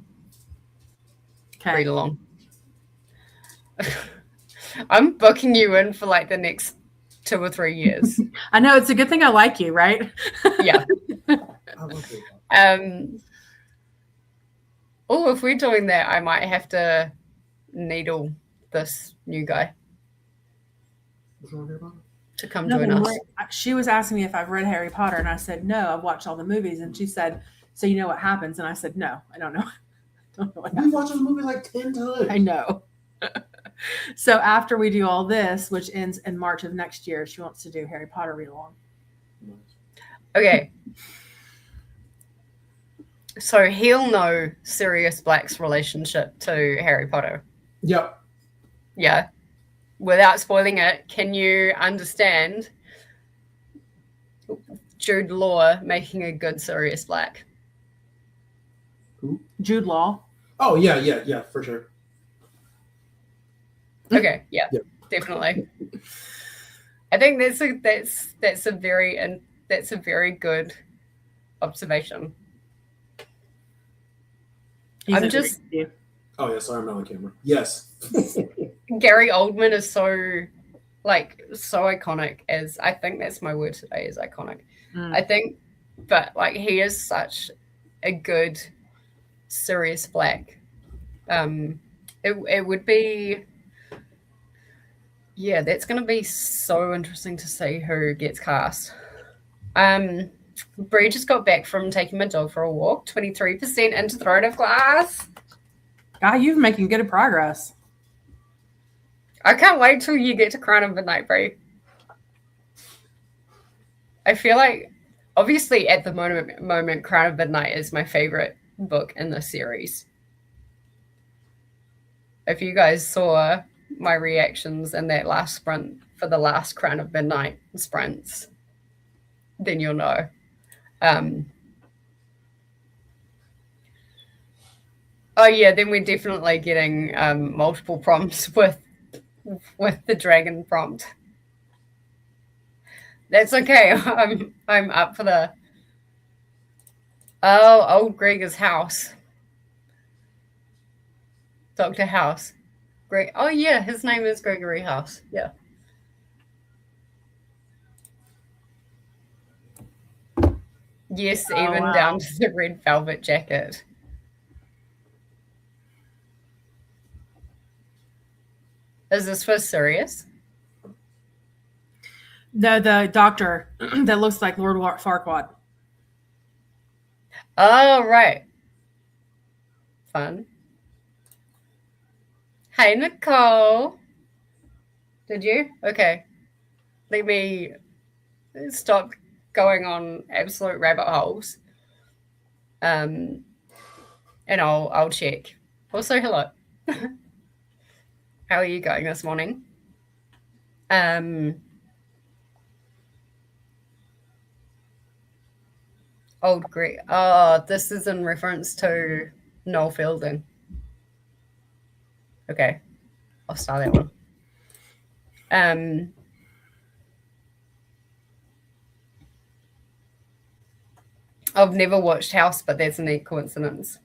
read along. I'm booking you in for like the next 2 or 3 years. I know, it's a good thing I like you, right? Yeah. Oh, if we're doing that, I might have to needle this new guy to come join us. She was asking me if I've read Harry Potter, and I said no. I've watched all the movies, and she said, "So you know what happens?" And I said, "No, I don't know. I don't know what happens." We've watched the movie like 10 times. I know. So after we do all this, which ends in March of next year, she wants to do Harry Potter read along. Okay. So he'll know Sirius Black's relationship to Harry Potter. Yep. Yeah. Without spoiling it, can you understand Jude Law making a good Sirius Black? Who? Jude Law. Oh, yeah, for sure. Okay, yeah, Yep. Definitely. I think that's a very good observation. He's Oh, yeah, sorry, I'm not on camera. Yes. Gary Oldman is so iconic. As I think that's my word today, is iconic. I think, but like he is such a good Sirius Black. It would be. Yeah, that's going to be so interesting to see who gets cast. Bree just got back from taking my dog for a walk, 23% into Throne of Glass. God, you're making good progress. I can't wait till you get to Crown of Midnight, Bree. I feel like, obviously, at the moment, Crown of Midnight is my favorite book in the series. If you guys saw my reactions in that last sprint for the last Crown of Midnight sprints, then you'll know. Oh yeah, then we're definitely getting multiple prompts with the dragon prompt. That's okay. I'm up for the old Gregor's house. Dr. House. Greg. Oh yeah, his name is Gregory House. Yeah. Yes, even wow. down to the red velvet jacket. Is this for serious? The doctor that looks like Lord Farquaad. Oh right. Fun. Hey Nicole. Did you? Okay. Let me stop going on absolute rabbit holes. And I'll check. Also, hello. How are you going this morning? Old Greg. Oh, this is in reference to Noel Fielding. Okay, I'll start that one. I've never watched House, but that's a neat coincidence.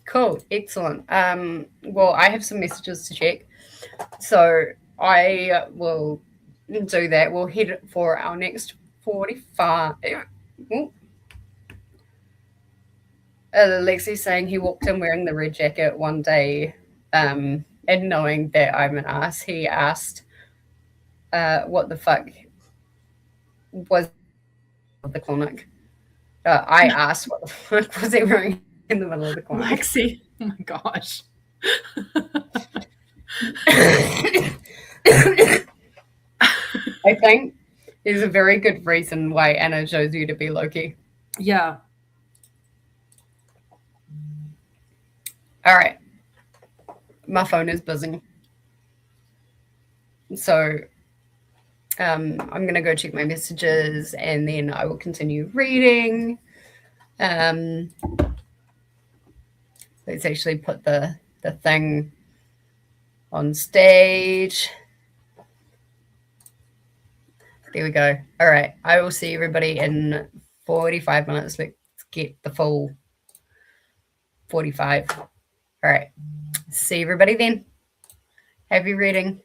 Cool, excellent. Well, I have some messages to check, so I will do that. We'll head for our next 45. Lexi's saying he walked in wearing the red jacket one day, and knowing that I'm an ass, he asked, "What the fuck was the clinic?" I asked, "What the fuck was he wearing in the middle of the clinic?" Lexi. Oh my gosh. I think there's a very good reason why Anna chose you to be Loki. Yeah. All right. My phone is buzzing. So I'm going to go check my messages and then I will continue reading. Let's actually put the thing on stage. There we go. All right. I will see everybody in 45 minutes. Let's get the full 45. All right. See everybody then. Happy reading.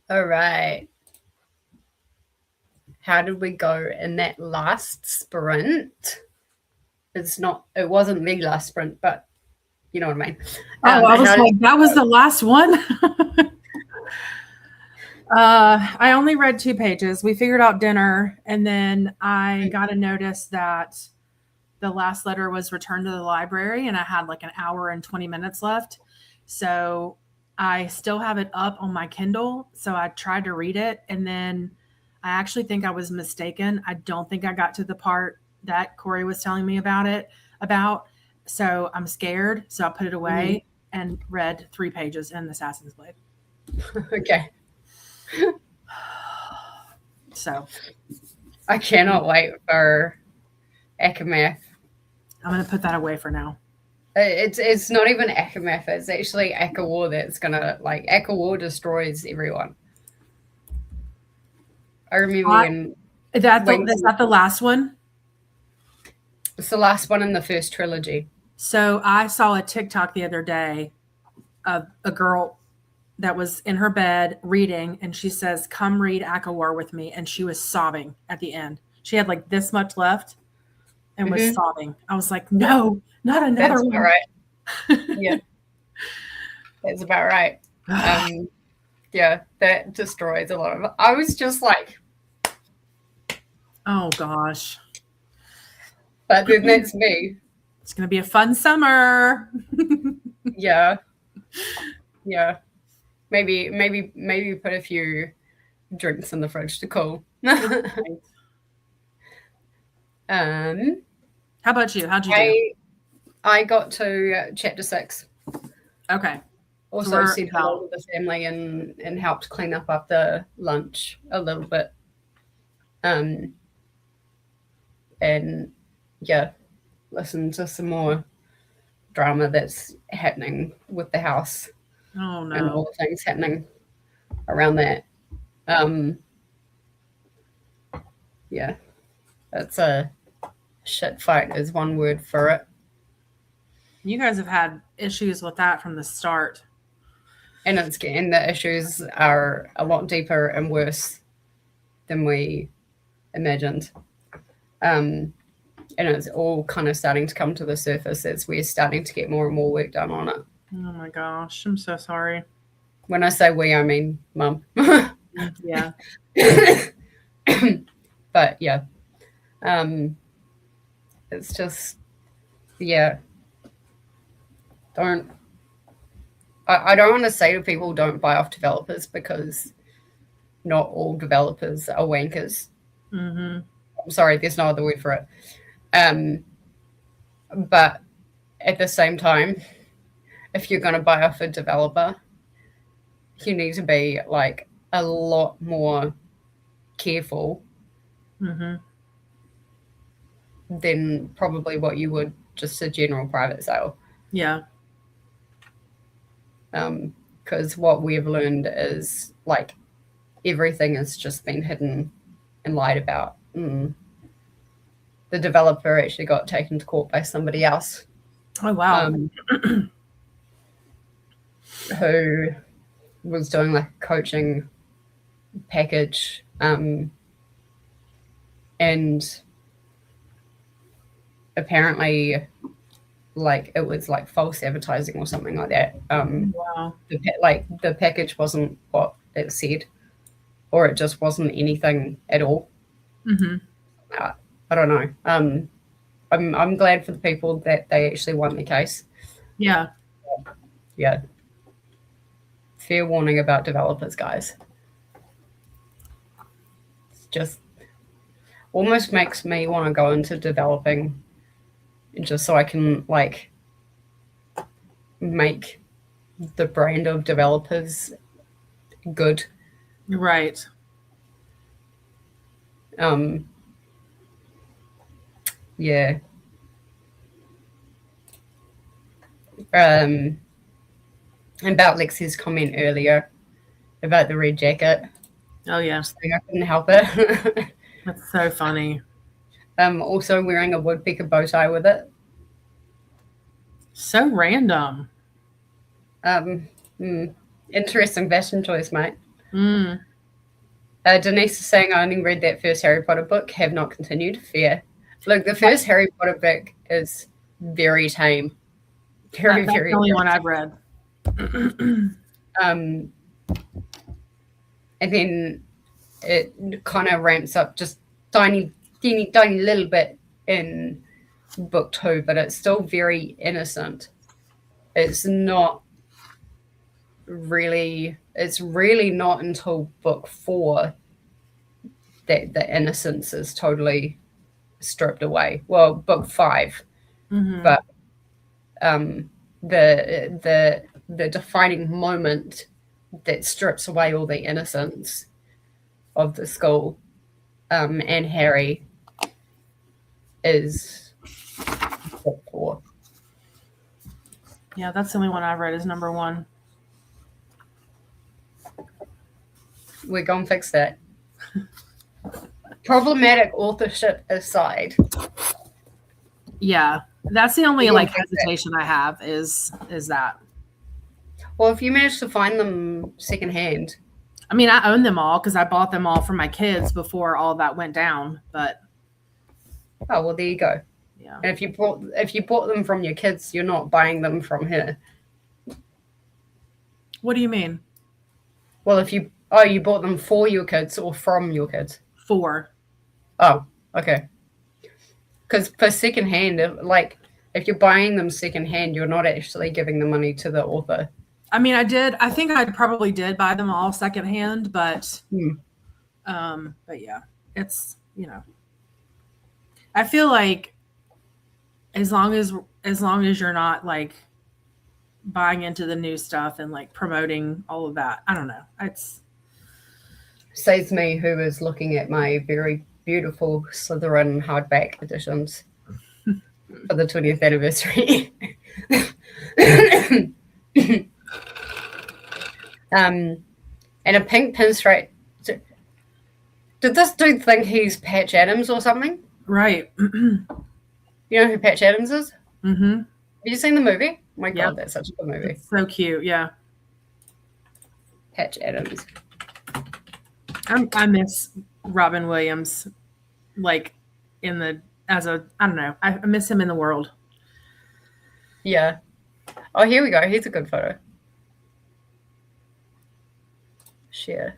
All right. How did we go in that last sprint? It wasn't the last sprint, but you know what I mean. Oh, I was like, that was the last one. I only read 2 pages. We figured out dinner, and then I got a notice that the last letter was returned to the library, and I had like an hour and 20 minutes left. So I still have it up on my Kindle. So I tried to read it, and then I actually think I was mistaken. I don't think I got to the part that Corey was telling me about. So I'm scared. So I put it away and read 3 pages in Assassin's Blade. Okay. So I cannot wait for Akamath. I'm going to put that away for now. It's not even Akamath. It's actually Akawar that's gonna Akawar destroys everyone. I remember when is that the last one? It's the last one in the first trilogy. So I saw a TikTok the other day of a girl that was in her bed reading, and she says, "Come read Akawar with me," and she was sobbing at the end. She had like this much left and was sobbing. I was like, no, not another one. About right. Yeah. That's about right. Yeah, that destroys a lot of it. I was just like, oh gosh. But then that's me. It's gonna be a fun summer. Yeah. Yeah. Maybe put a few drinks in the fridge to cool. How about you? How'd you do? I got to chapter 6. Okay. Also said hello to the family and helped clean up after lunch a little bit. And yeah, listen to some more drama that's happening with the house. Oh no. And all the things happening around that. Yeah. That's a shit fight is one word for it. You guys have had issues with that from the start. And the issues are a lot deeper and worse than we imagined. And it's all kind of starting to come to the surface as we're starting to get more and more work done on it. Oh my gosh, I'm so sorry. When I say we, I mean Mum. Yeah. But yeah. It's just, yeah. I don't want to say to people don't buy off developers, because not all developers are wankers. Mm-hmm. I'm sorry, there's no other word for it. But at the same time, if you're going to buy off a developer, you need to be like a lot more careful than probably what you would just a general private sale. Yeah. Because what we've learned is like everything has just been hidden and lied about. The developer actually got taken to court by somebody else. Oh wow. Who was doing like a coaching package, and apparently like it was like false advertising or something like that. Wow. The package wasn't what it said, or it just wasn't anything at all. I don't know. I'm glad for the people that they actually won the case. Yeah. Yeah. Fair warning about developers, guys. It's just almost makes me want to go into developing just so I can like make the brand of developers good. Right. Yeah. About Lexi's comment earlier about the red jacket. Oh yeah. I couldn't help it. That's so funny. Also wearing a woodpecker bow tie with it. So random. Interesting fashion choice, mate. Denise is saying, I only read that first Harry Potter book, have not continued. Fair. Look, the first Harry Potter book is very tame. That's the only one I've read. And then it kind of ramps up just tiny little bit in book 2, but it's still very innocent. It's really not until book 4 that the innocence is totally stripped away. Well, book 5, but the defining moment that strips away all the innocence of the school and Harry is book 4. Yeah, that's the only one I've read is number 1. We're going to fix that. Problematic authorship aside. Yeah, that's the only hesitation I have is that. Well, if you manage to find them secondhand. I mean, I own them all because I bought them all for my kids before all that went down. But oh well, there you go. Yeah. And if you bought them from your kids, you're not buying them from her. What do you mean? Well, you bought them for your kids or from your kids? For. Oh, okay. Because for secondhand, if you're buying them secondhand, you're not actually giving the money to the author. I mean, I think I probably did buy them all secondhand, but yeah, it's, I feel like as long as you're not like buying into the new stuff and like promoting all of that, I don't know. It's says me who is looking at my very beautiful Slytherin hardback editions for the 20th anniversary. And a pink pinstripe. Did this dude think he's Patch Adams or something? Right. You know who Patch Adams is? Mm-hmm. Have you seen the movie? Oh my God, that's such a good movie. It's so cute, yeah. Patch Adams. I miss Robin Williams, I don't know. I miss him in the world. Yeah. Oh, here we go. Here's a good photo. Share.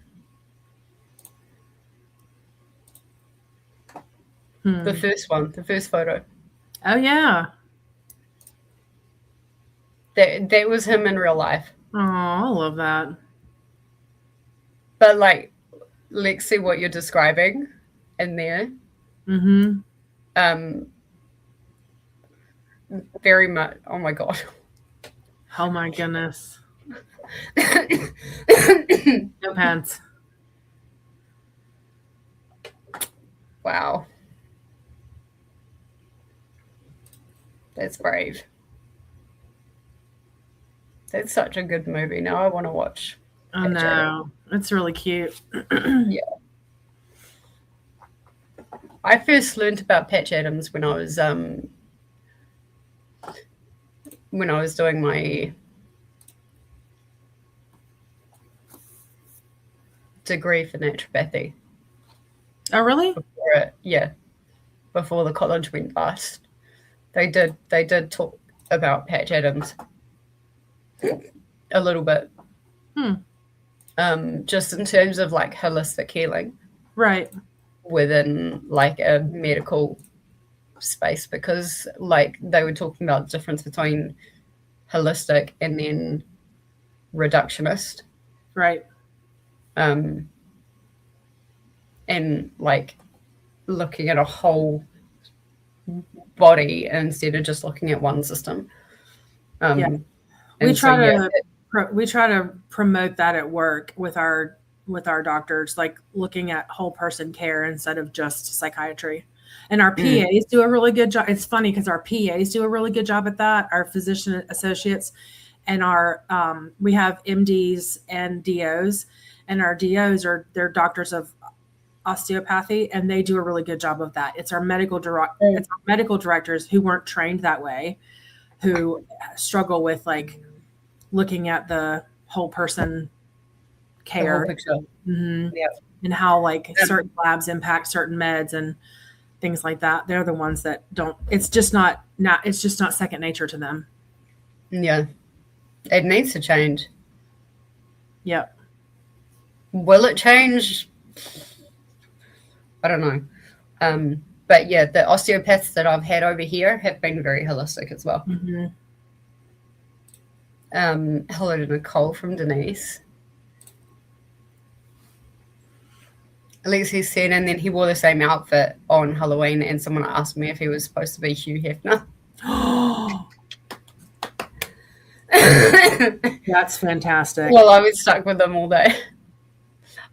The first one, the first photo. Oh yeah. That was him in real life. Oh, I love that. But let's see what you're describing in there. Mm-hmm. Very much. Oh my God. Oh my goodness. No pants. Wow. That's brave. That's such a good movie. Now I want to watch. Oh no. It's really cute. Yeah. I first learned about Patch Adams when I was doing my degree for naturopathy. Oh really? Before the college went bust. They did talk about Patch Adams a little bit. Just in terms of holistic healing. Right. Within a medical space, because they were talking about the difference between holistic and then reductionist. Right. And looking at a whole body instead of just looking at one system. We try to promote that at work with our doctors, looking at whole person care instead of just psychiatry. And our PAs do a really good job. It's funny because our PAs do a really good job at that. Our physician associates and our we have MDs and DOs, and our DOs they're doctors of osteopathy, and they do a really good job of that. It's our medical directors who weren't trained that way, who struggle with looking at the whole person care. picture. Mm-hmm. Yeah. And how like certain labs impact certain meds and things like that. They're the ones that don't. It's just not second nature to them. Yeah, it needs to change. Yep. Will it change? I don't know. But yeah, the osteopaths that I've had over here have been very holistic as well. Mm-hmm. Hello to Nicole from Denise. Alexi said, and then he wore the same outfit on Halloween, and someone asked me if he was supposed to be Hugh Hefner. That's fantastic. Well, I was stuck with them all day.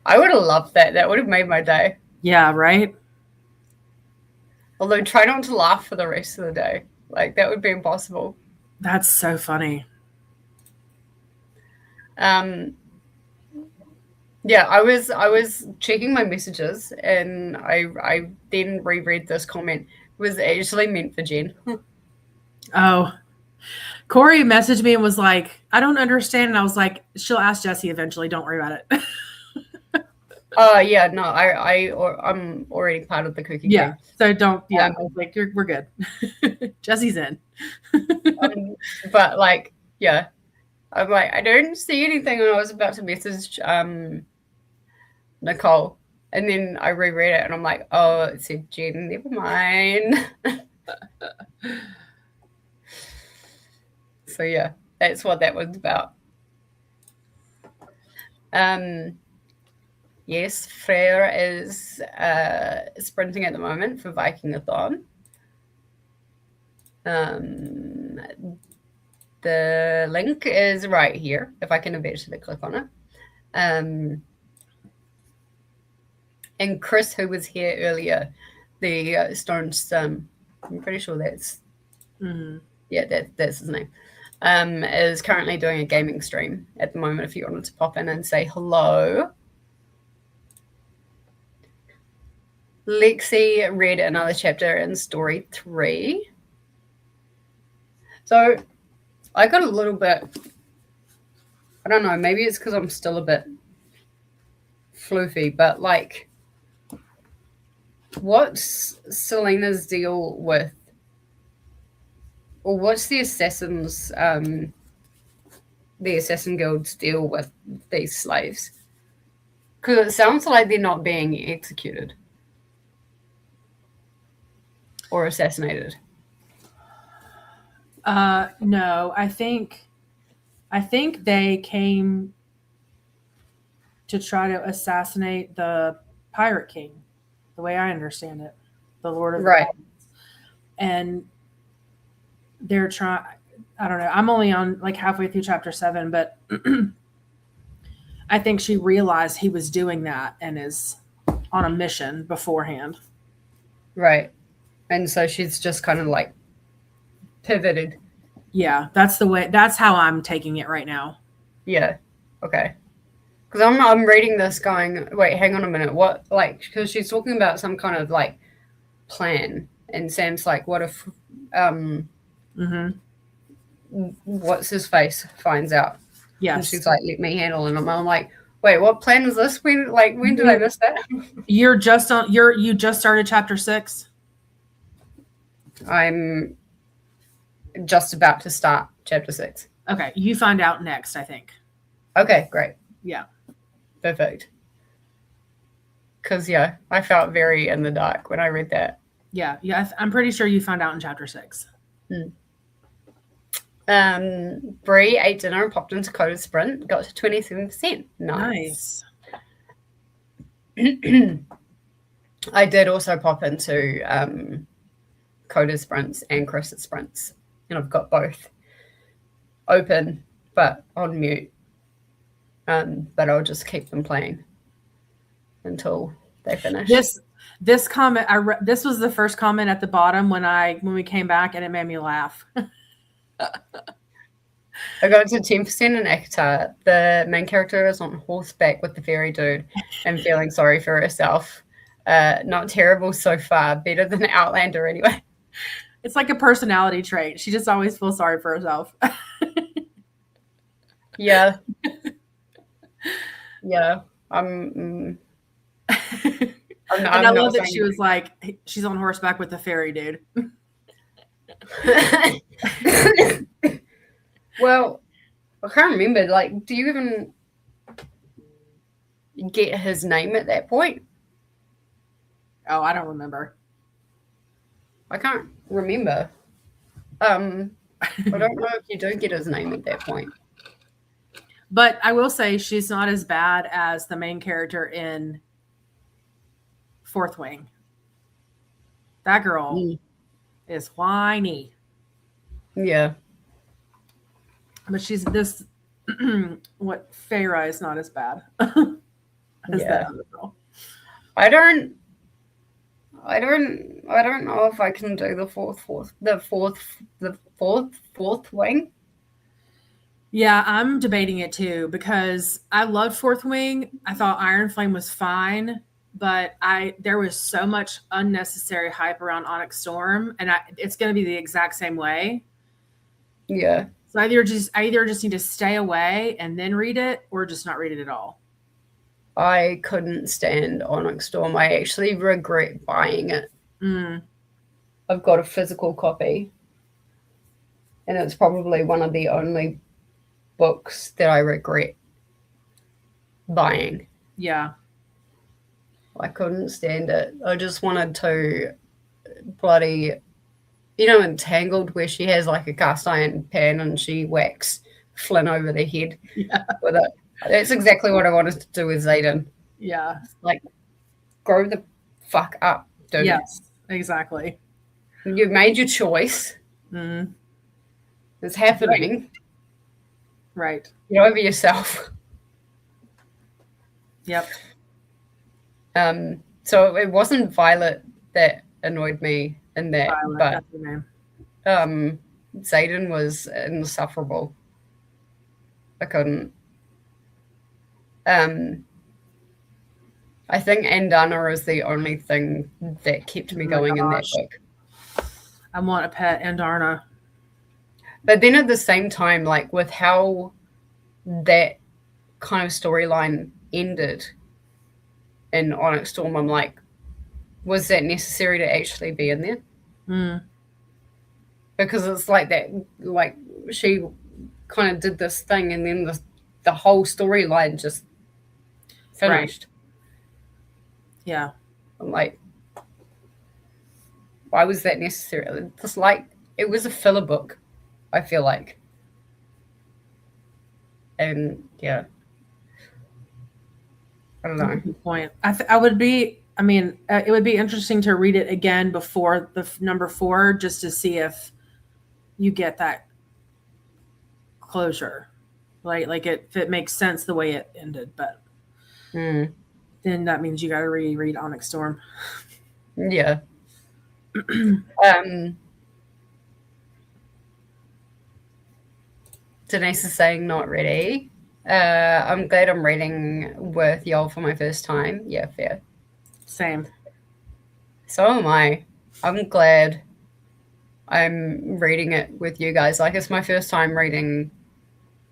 I would have loved that. That would have made my day. Yeah, right? Although try not to laugh for the rest of the day. Like, that would be impossible. That's so funny. Yeah, I was checking my messages, and I then reread this comment. It was actually meant for Jen. Oh. Corey messaged me and was like, I don't understand. And I was like, she'll ask Jessie eventually. Don't worry about it. Yeah, no, I'm already part of the cooking Yeah. team. So don't, I was like, we're good. Jesse's in. But like, yeah, I'm like, I don't see anything, and I was about to message Nicole, and then I reread it, and I'm like, oh, it said Jen, never mind. So yeah, that's what that was about. Yes, Freyr is sprinting at the moment for Vikingathon. The link is right here, if I can eventually click on it. And Chris, who was here earlier, the Thorns, I'm pretty sure that's, that's his name, is currently doing a gaming stream at the moment, if you wanted to pop in and say hello. Lexi read another chapter in story 3. So I got a little bit, I don't know, maybe it's because I'm still a bit floofy, but like, what's Selena's deal with, or what's the Assassin Guild's deal with these slaves? Because it sounds like they're not being executed or assassinated. No, I think they came to try to assassinate the Pirate King, the way I understand it, the Lord of the Right. Pirates. And they're trying, I don't know, I'm only on like halfway through chapter 7, but I think she realized he was doing that and is on a mission beforehand. Right. And so she's just kind of like pivoted. Yeah, that's how I'm taking it right now. Yeah. Okay. Because I'm reading this going, wait, hang on a minute. What, like, because she's talking about some kind of like plan, and Sam's like, what if what's his face finds out? Yes. And she's like, let me handle it. And I'm like, wait, what plan was this? When did I miss that? You just started chapter 6? I'm just about to start chapter 6. Okay, you find out next, I think. Okay, great. Yeah. Perfect. Because, yeah, I felt very in the dark when I read that. Yeah, I'm pretty sure you found out in chapter 6. Bree ate dinner and popped into Coda Sprint, got to 27%. Nice. I did also pop into Coda Sprints and Crescent Sprints, and I've got both open but on mute. But I'll just keep them playing until they finish. This comment, this was the first comment at the bottom when we came back, and it made me laugh. I got to 10% in Akatar. The main character is on horseback with the fairy dude and feeling sorry for herself. Not terrible so far. Better than Outlander anyway. It's like a personality trait. She just always feels sorry for herself. Yeah. Yeah. I'm And I not love that she saying was like, she's on horseback with the fairy dude. Well, I can't remember. Like, do you even get his name at that point? Oh, I don't remember. I can't remember. I don't know if you do get his name at that point. But I will say she's not as bad as the main character in Fourth Wing. That girl is whiny. Yeah. But she's this what Feyre is not as bad as that other girl. I don't know if I can do the fourth wing. Yeah, I'm debating it too because I loved Fourth Wing. I thought Iron Flame was fine, but there was so much unnecessary hype around Onyx Storm, and it's going to be the exact same way. Yeah. So I either just need to stay away and then read it, or just not read it at all. I couldn't stand Onyx Storm. I actually regret buying it. I've got a physical copy, and it's probably one of the only books that I regret buying. Yeah. I couldn't stand it. I just wanted to bloody, Entangled, where she has like a cast iron pan and she whacks Flynn over the head with it. That's exactly what I wanted to do with Xaden. Yeah. Like, grow the fuck up, dude. Yes, exactly. You've made your choice. It's happening. Right. Get over yourself. Yep. So it wasn't Violet that annoyed me in that, Violet, but that's her name. Xaden was insufferable. I couldn't. I think Andana is the only thing that kept me going in that book. I want a pet Andarna. But then at the same time, like with how that kind of storyline ended in Onyx Storm, I'm like, was that necessary to actually be in there? Because it's like that, like she kind of did this thing and then the whole storyline just finished. Right. Yeah. I'm like, why was that necessary? It's like, it was a filler book, I feel like. And yeah. I don't know. Good point. It would be interesting to read it again before the number 4, just to see if you get that closure, like if it makes sense the way it ended. But then that means you got to reread Onyx Storm. Yeah. Denise is saying not ready. I'm glad I'm reading with y'all for my first time. Yeah, fair. Same. So am I. I'm glad I'm reading it with you guys. Like, it's my first time reading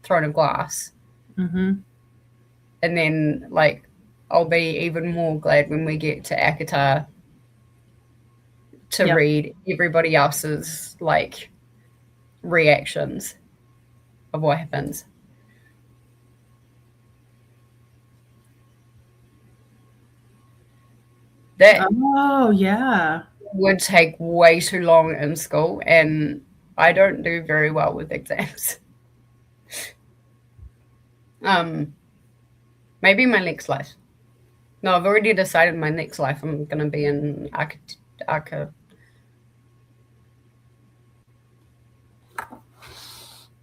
Throne of Glass. And then, like, I'll be even more glad when we get to Akatar to read everybody else's, like, reactions of what happens. That would take way too long in school, and I don't do very well with exams. Maybe my next life. No, I've already decided my next life I'm going to be in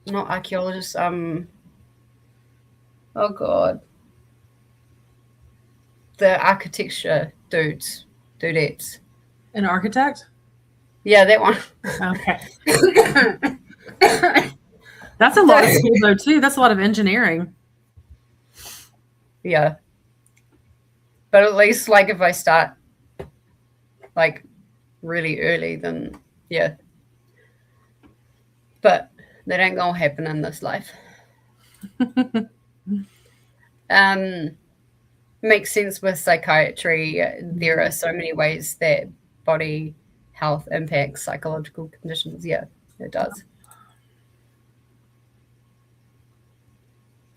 not archaeologist, oh god. The architecture dudettes. An architect? Yeah, that one. Okay. That's a lot of school though too. That's a lot of engineering. Yeah. But at least, like, if I start, like, really early, then, yeah. But that ain't gonna happen in this life. Makes sense with psychiatry. There are so many ways that body health impacts psychological conditions. Yeah, it does.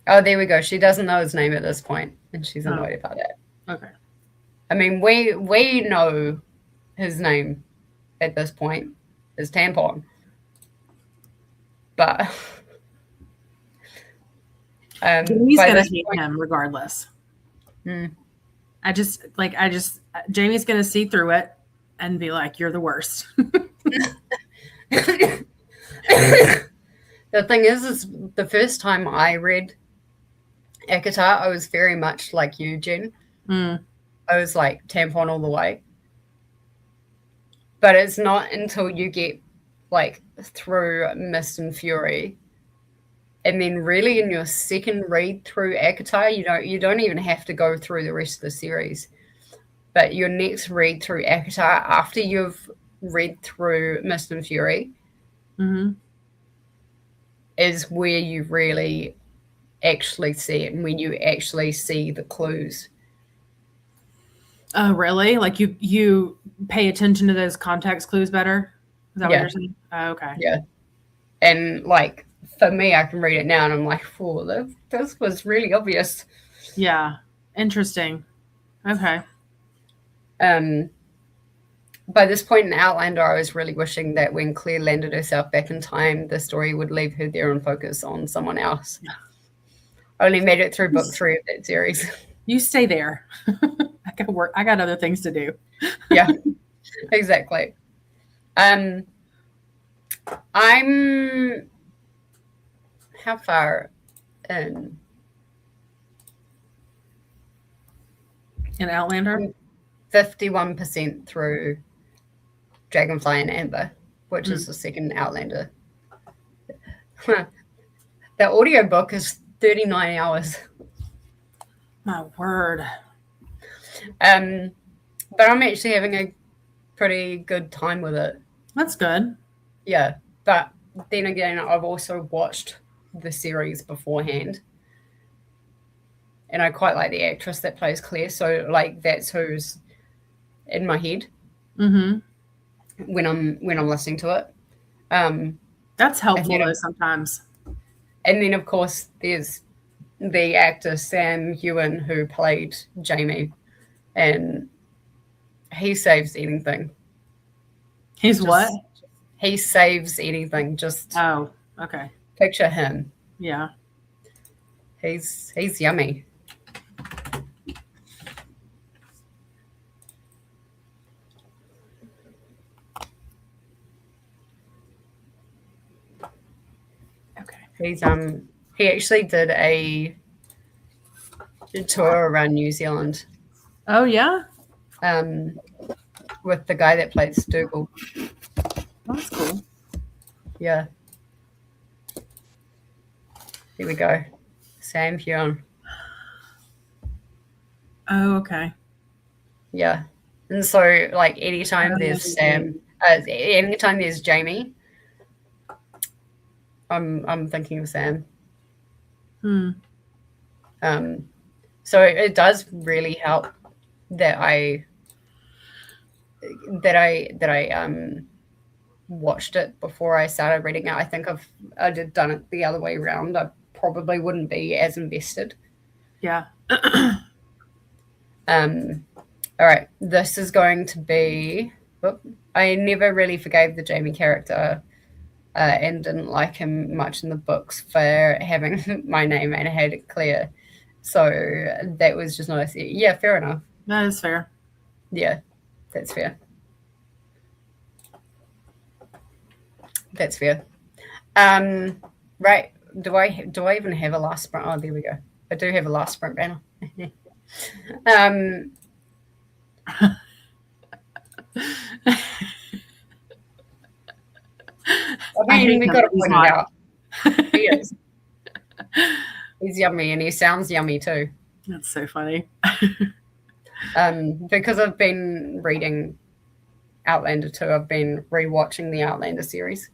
Oh, there we go. She doesn't know his name at this point, and she's annoyed about that. Okay. I mean, we know his name at this point is Tampon, but Jamie's gonna hate him regardless. I just Jamie's gonna see through it and be like, "You're the worst." The thing is the first time I read ACOTAR, I was very much like you, Jen. I was like Tampon all the way. But it's not until you get like through Mist and Fury, and then really in your second read through ACOTAR, you don't even have to go through the rest of the series. But your next read through ACOTAR, after you've read through Mist and Fury, is where you really actually see it, and when you actually see the clues. Oh, really? Like you pay attention to those context clues better? Is that what you're saying? Oh, okay. Yeah. And like for me, I can read it now and I'm like, oh, this was really obvious. Yeah. Interesting. Okay. By this point in Outlander, I was really wishing that when Claire landed herself back in time, the story would leave her there and focus on someone else. I only made it through book 3 of that series. You stay there. I got work. I got other things to do. Yeah, exactly. I'm how far in Outlander? 51% through Dragonfly and Amber, which is the second Outlander. The audiobook is 39 hours. My word. But I'm actually having a pretty good time with it. That's good. Yeah, but then again, I've also watched the series beforehand, and I quite like the actress that plays Claire, so like that's who's in my head when I'm listening to it. That's helpful though sometimes. And then of course there's the actor Sam Heughan who played Jamie, and he saves anything. What? He saves anything. Just okay. Picture him. Yeah. He's yummy. Okay. He actually did a tour around New Zealand. Oh yeah? With the guy that plays Dougal. That's cool. Yeah. Here we go. Sam Heughan. Oh, okay. Yeah. And so like anytime there's anytime there's Jamie, I'm thinking of Sam. So it does really help that I watched it before I started reading it. I think I'd have done it the other way around, I probably wouldn't be as invested. Yeah. All right, this is going to be. I never really forgave the Jamie character, and didn't like him much in the books for having my name and had it clear. So that was just nice. Yeah, fair enough. That is fair. Yeah, that's fair. That's fair. Right. Do I even have a last sprint? Oh, there we go. I do have a last sprint banner. I mean, we got to point it out. He is. He's yummy, and he sounds yummy too. That's so funny. Because I've been reading Outlander 2, I've been rewatching the Outlander series.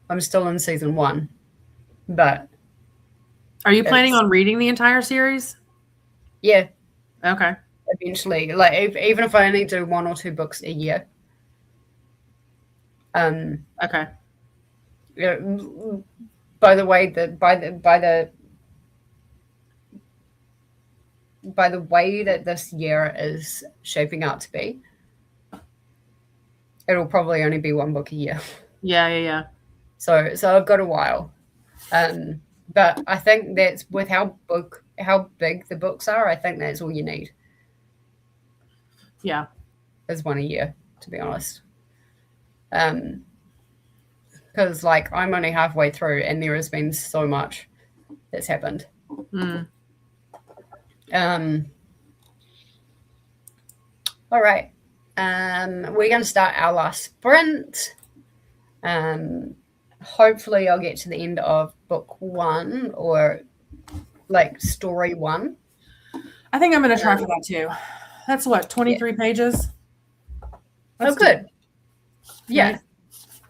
I'm still in season 1, but are you planning on reading the entire series? Yeah, Okay. eventually. Like even if I only do 1 or 2 books a year. Okay. Yeah, by the way that by the way that this year is shaping out to be, it'll probably only be 1 book a year. Yeah. So I've got a while. But I think that's with how big the books are, I think that's all you need. Yeah. Is 1 a year, to be honest. Because like I'm only halfway through and there has been so much that's happened. Mm. All right. We're going to start our last sprint. Hopefully I'll get to the end of book 1 or like story 1. I think I'm going to try for that too. That's what, 23 pages? That's good. Yeah. Nice.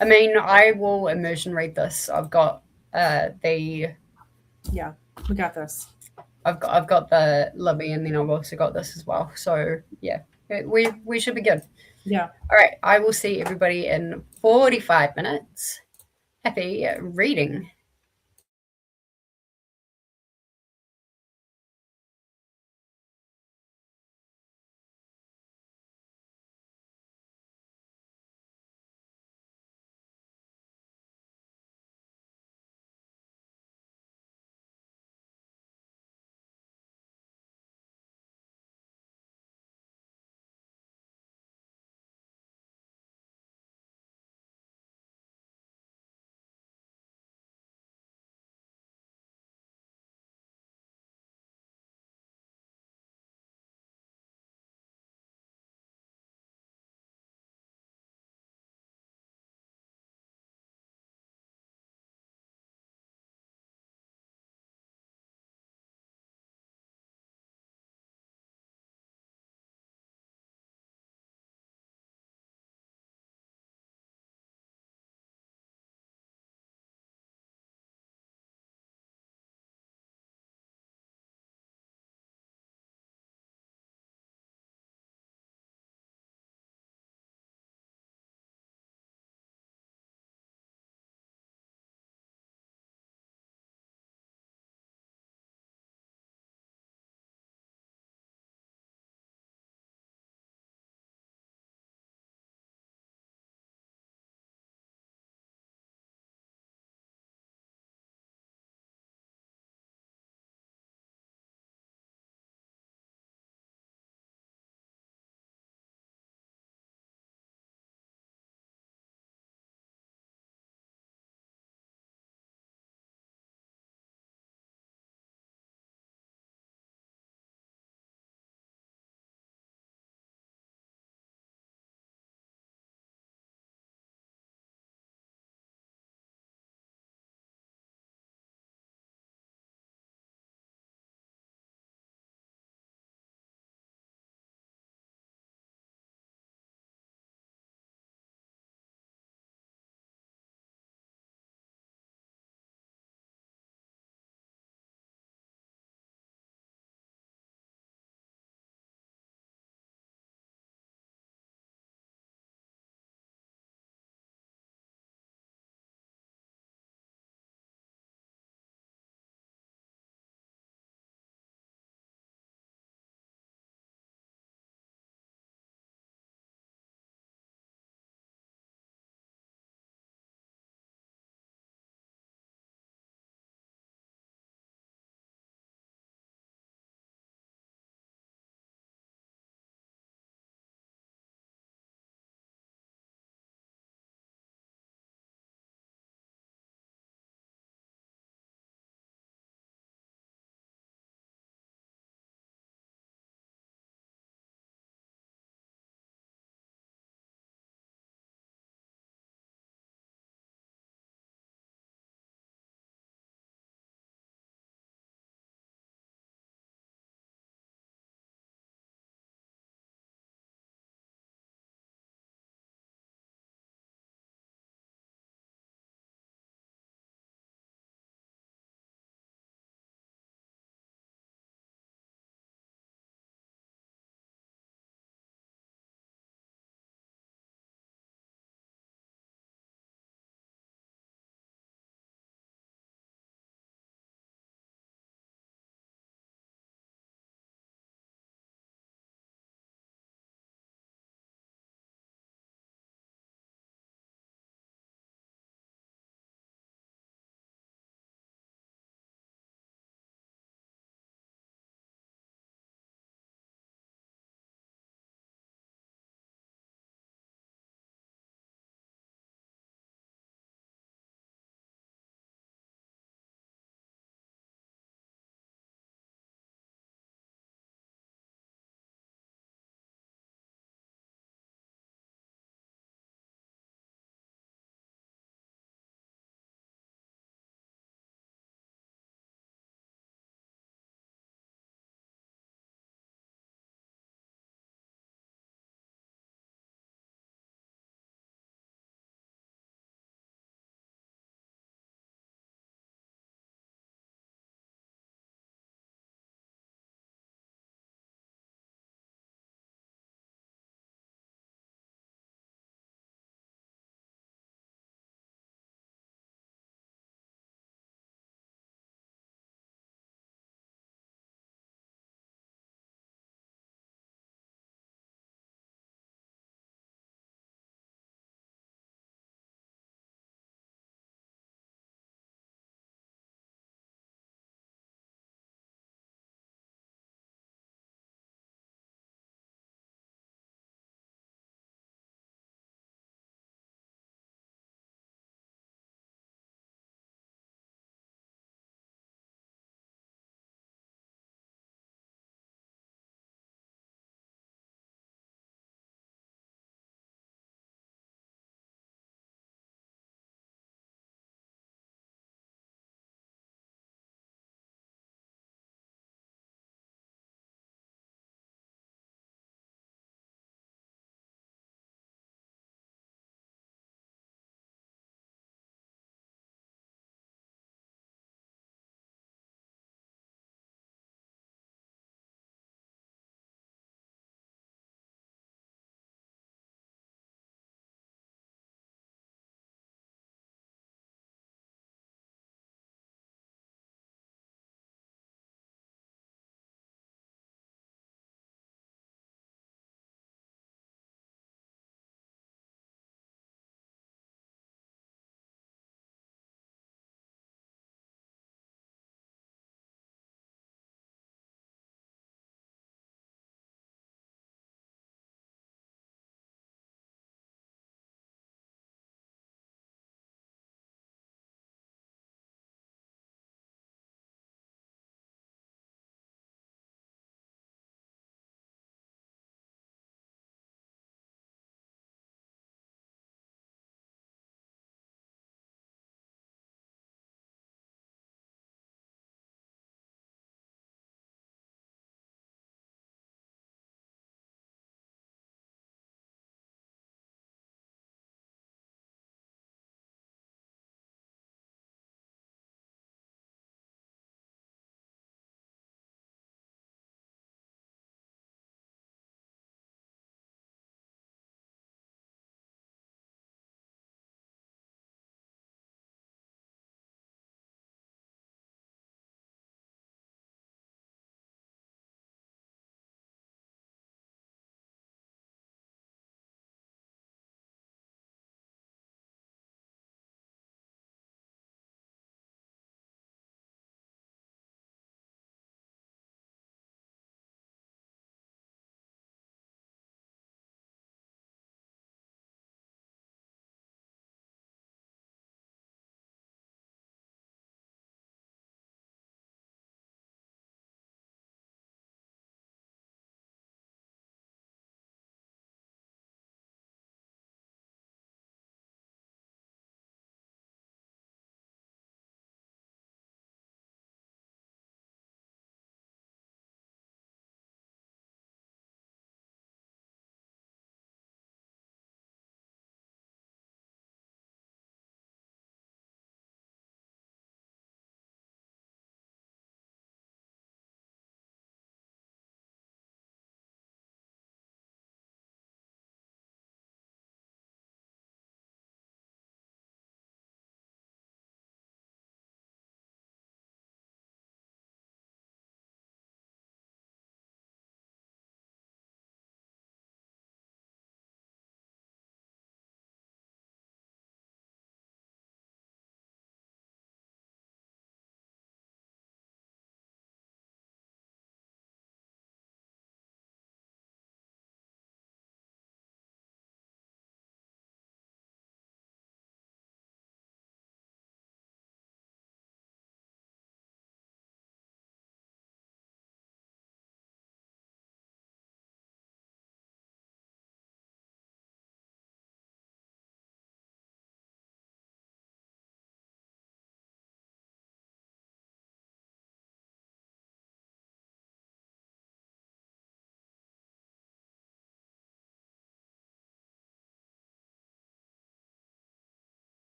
I mean, I will immersion read this. I've got Yeah, we got this. I've got the Libby, and then I've also got this as well. So yeah, we should be good. Yeah. All right. I will see everybody in 45 minutes. Happy reading.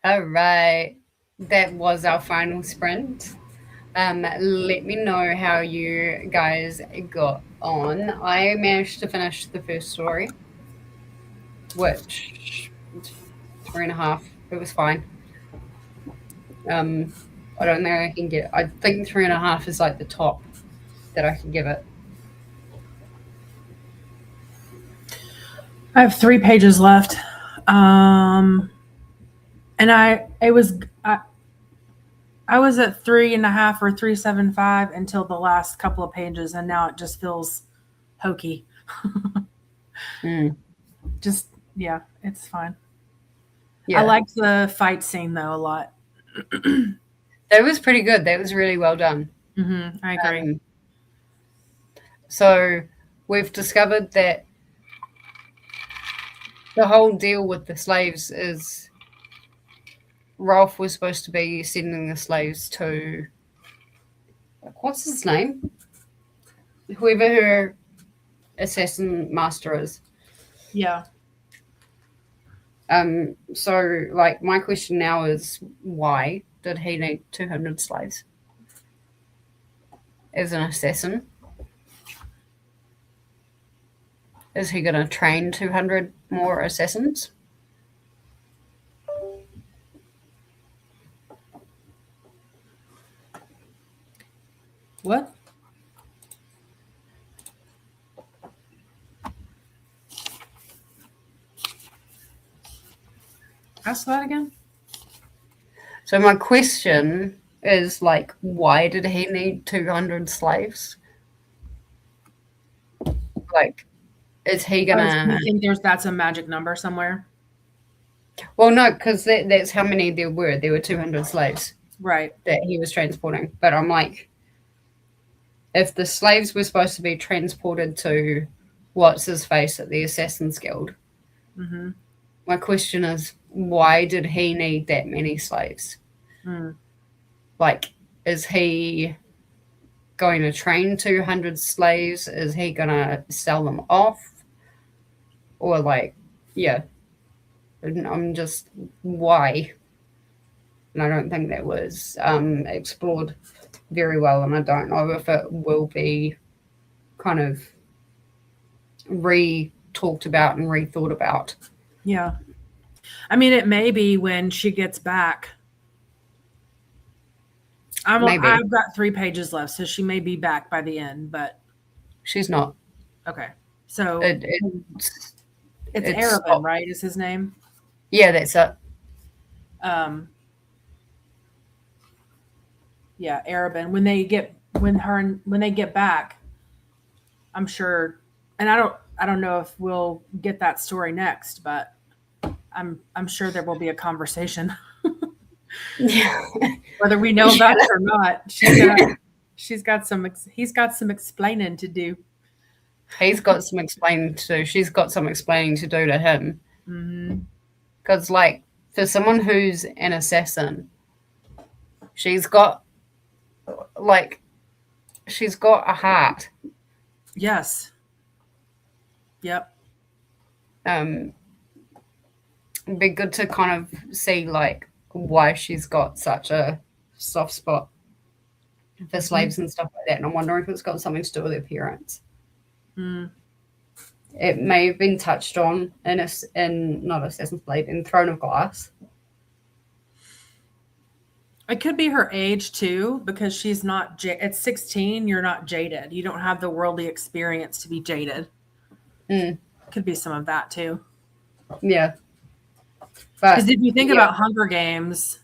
All right. That was our final sprint. Let me know how you guys got on. I managed to finish the first story, which 3.5. It was fine. I don't think I can get. I think 3.5 is like the top that I can give it. I have 3 pages left. And I was at 3.5 or 3.75 until the last couple of pages, and now it just feels hokey. Just it's fine. Yeah. I liked the fight scene though a lot. That was pretty good. That was really well done. I agree. So we've discovered that the whole deal with the slaves is Rolf was supposed to be sending the slaves to, what's his name? Whoever her assassin master is. Yeah. So, like, my question now is, why did he need 200 slaves as an assassin? Is he going to train 200 more assassins? What? Ask that again. So my question is, like, why did he need 200 slaves? Like, is he gonna? You think that's a magic number somewhere? Well, no, because that's how many there were. There were 200 slaves, right, that he was transporting. But I'm like, if the slaves were supposed to be transported to what's his face at the Assassin's Guild, my question is, why did he need that many slaves? Like, is he going to train 200 slaves? Is he going to sell them off? Or, like, yeah. I'm just, why? And I don't think that was explored very well, and I don't know if it will be kind of re-talked about and rethought about. Yeah. I mean, it may be when she gets back. I've got 3 pages left, so she may be back by the end, but she's not. Okay. So it's Arabin, right? Is his name? Yeah, that's it. Yeah, Arabin. When they get back, I'm sure, and I don't know if we'll get that story next, but I'm sure there will be a conversation. Yeah. Whether we know about it or not, he's got some explaining to do. He's got some explaining to do. She's got some explaining to do to him. Because, like, for someone who's an assassin, she's got a heart. Yes. Yep. It'd be good to kind of see, like, why she's got such a soft spot for slaves and stuff like that. And I'm wondering if it's got something to do with her parents. It may have been touched on in not Assassin's Blade, in Throne of Glass. It could be her age too, because she's not. At 16, you're not jaded. You don't have the worldly experience to be jaded. Could be some of that too. Yeah. Because if you think about Hunger Games,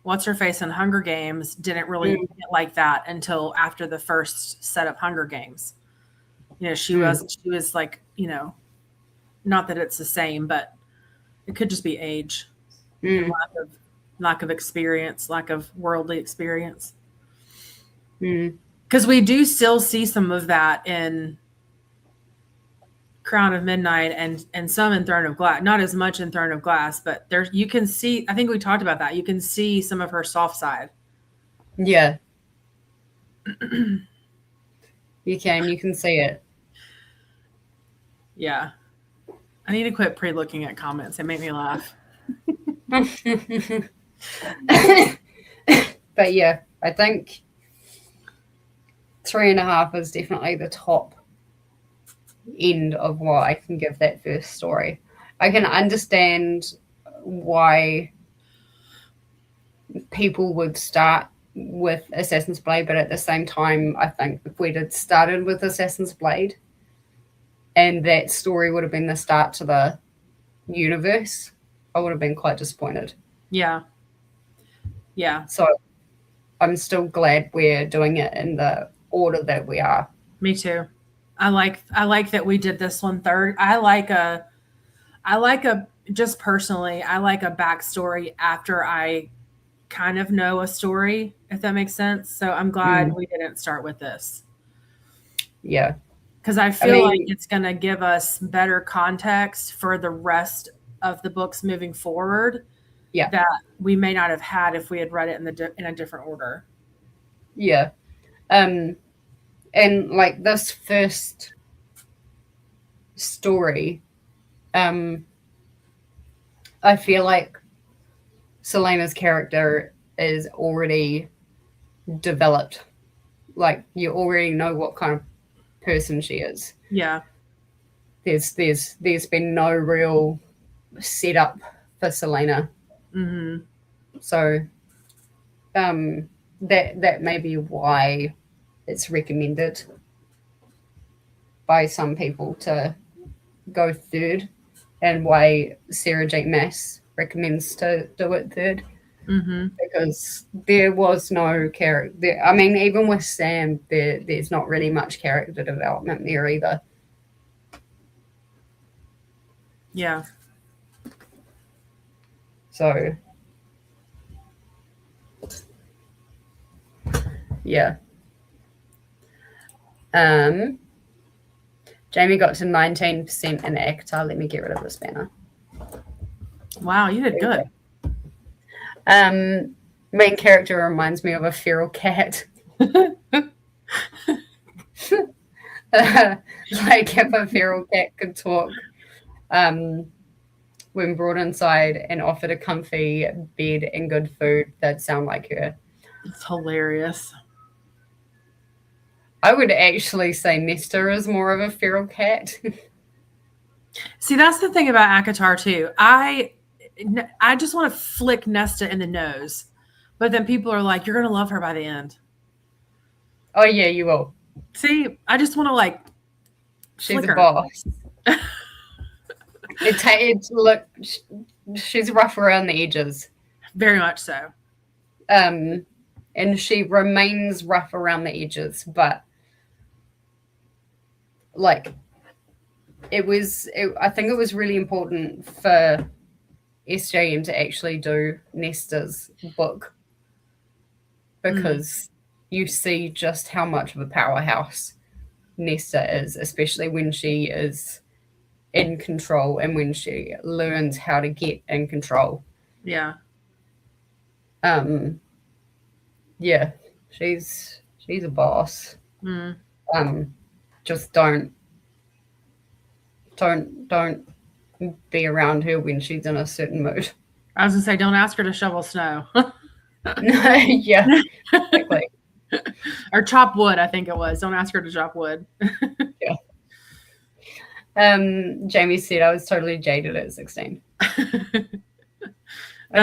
what's her face in Hunger Games didn't really get like that until after the first set of Hunger Games. You know, she was like, you know, not that it's the same, but it could just be age, lack of experience, lack of worldly experience. Because we do still see some of that in Crown of Midnight and some in Throne of Glass. Not as much in Throne of Glass, but you can see, I think we talked about that. You can see some of her soft side. Yeah. You can see it. Yeah. I need to quit pre-looking at comments. They make me laugh. But yeah, I think 3.5 is definitely the top end of what I can give that first story. I can understand why people would start with Assassin's Blade, but at the same time, I think if we'd had started with Assassin's Blade and that story would have been the start to the universe, I would have been quite disappointed. Yeah. So I'm still glad we're doing it in the order that we are. Me too. I like that we did this one third. I like a just personally, I like a backstory after I kind of know a story, if that makes sense. So I'm glad we didn't start with this. Yeah. Because I feel like it's going to give us better context for the rest of the books moving forward. Yeah. That we may not have had if we had read it in a different order. Yeah. And like this first story, I feel like Selena's character is already developed. Like you already know what kind of person she is. Yeah. There's been no real setup for Selena. Mm-hmm. So that may be why it's recommended by some people to go third, and why Sarah J. Maas recommends to do it third. Mm-hmm. Because there was no character. I mean, even with Sam, there's not really much character development there either. Yeah. So, yeah. Jamie got to 19% in ACTA. Let me get rid of this banner. Wow, you did good. Main character reminds me of a feral cat. Like if a feral cat could talk, when brought inside and offered a comfy bed and good food, that'd sound like her. It's hilarious. I would actually say Nesta is more of a feral cat. See, that's the thing about ACOTAR too. I just want to flick Nesta in the nose, but then people are like, "You're gonna love her by the end." Oh yeah, you will. See, I just want to like. She's a boss. Look, she's rough around the edges. Very much so. And she remains rough around the edges, but like I think it was really important for SJM to actually do Nesta's book, because you see just how much of a powerhouse Nesta is, especially when she is in control and when she learns how to get in control. Yeah. Yeah, she's a boss. Just don't be around her when she's in a certain mood. I was gonna say, don't ask her to shovel snow. Yeah, exactly. Or chop wood, I think it was. Don't ask her to chop wood. Yeah. Jamie said I was totally jaded at 16. I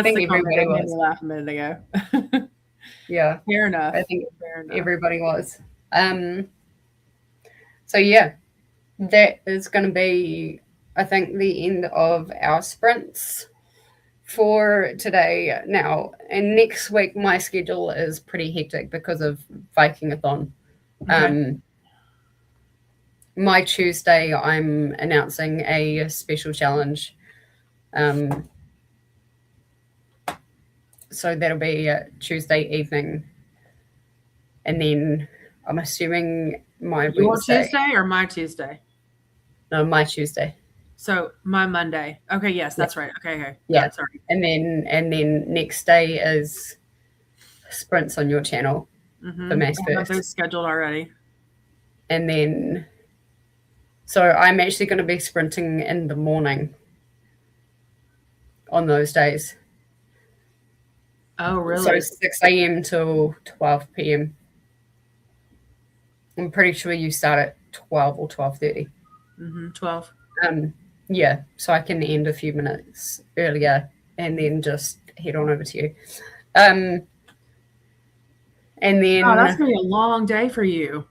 think everybody was. Made me laugh a minute ago. Yeah. Fair enough. I think everybody was. So yeah, that is going to be, I think, the end of our sprints for today now. And next week, my schedule is pretty hectic because of Vikingathon. Okay. My Tuesday, I'm announcing a special challenge. So that'll be Tuesday evening. And then I'm assuming my Your Wednesday. Tuesday or my Tuesday? No, my Tuesday. So my Monday. Okay, yes, that's right. Okay. Yeah. Sorry. And then next day is sprints on your channel for MaasVerse. I have those scheduled already. And then, so I'm actually going to be sprinting in the morning. on those days. Oh, So really? 6 a.m. till 12 p.m. I'm pretty sure you start at 12 or 12:30. 12. Yeah, so I can end a few minutes earlier and then just head on over to you. And then Oh, that's going to be a long day for you.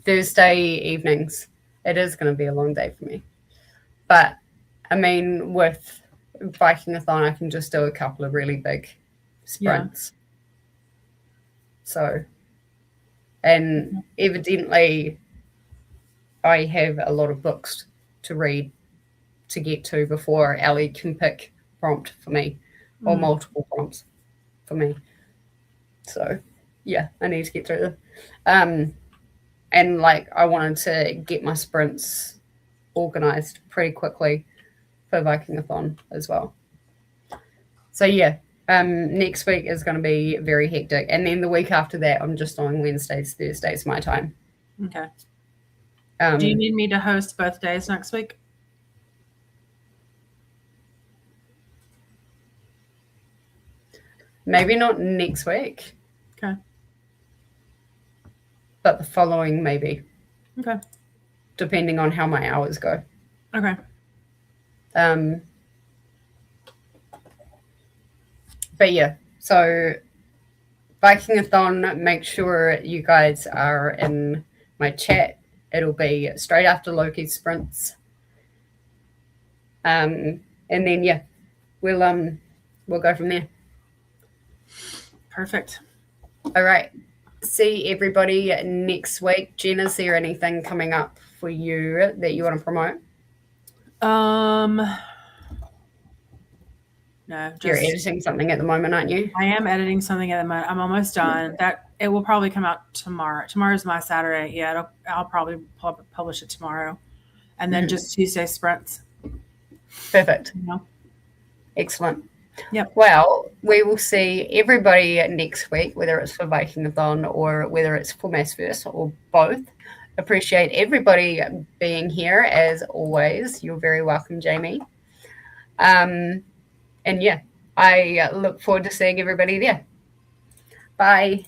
Thursday evenings, it is going to be a long day for me. But, I mean, with Viking-a-thon, I can just do a couple of really big sprints. Yeah. So, and evidently, I have a lot of books to read to get to before Ellie can pick prompt for me or multiple prompts for me. So, yeah, I need to get through them. And like I wanted to get my sprints organized pretty quickly for Viking-a-thon as well. So yeah, next week is going to be very hectic, and then the week after that, I'm just on Wednesdays, Thursdays my time. Okay. Do you need me to host both days next week? Maybe not next week. Okay. But the following, maybe. Okay. Depending on how my hours go. Okay. But yeah, so Viking-a-thon, make sure you guys are in my chat. It'll be straight after Loki's sprints. And then yeah, we'll go from there. Perfect. All right. See everybody next week. Jen, is there anything coming up for you that you want to promote? No, you're editing something at the moment, aren't you? I am editing something at the moment. I'm almost done. That it will probably come out tomorrow. Tomorrow's my Saturday. Yeah, I'll probably publish it tomorrow, and then just Tuesday sprints. Perfect. Excellent. Yep. Well, we will see everybody next week, whether it's for Viking-a-thon or whether it's for MaasVerse or both. Appreciate everybody being here as always. You're very welcome, Jamie. And yeah, I look forward to seeing everybody there. Bye.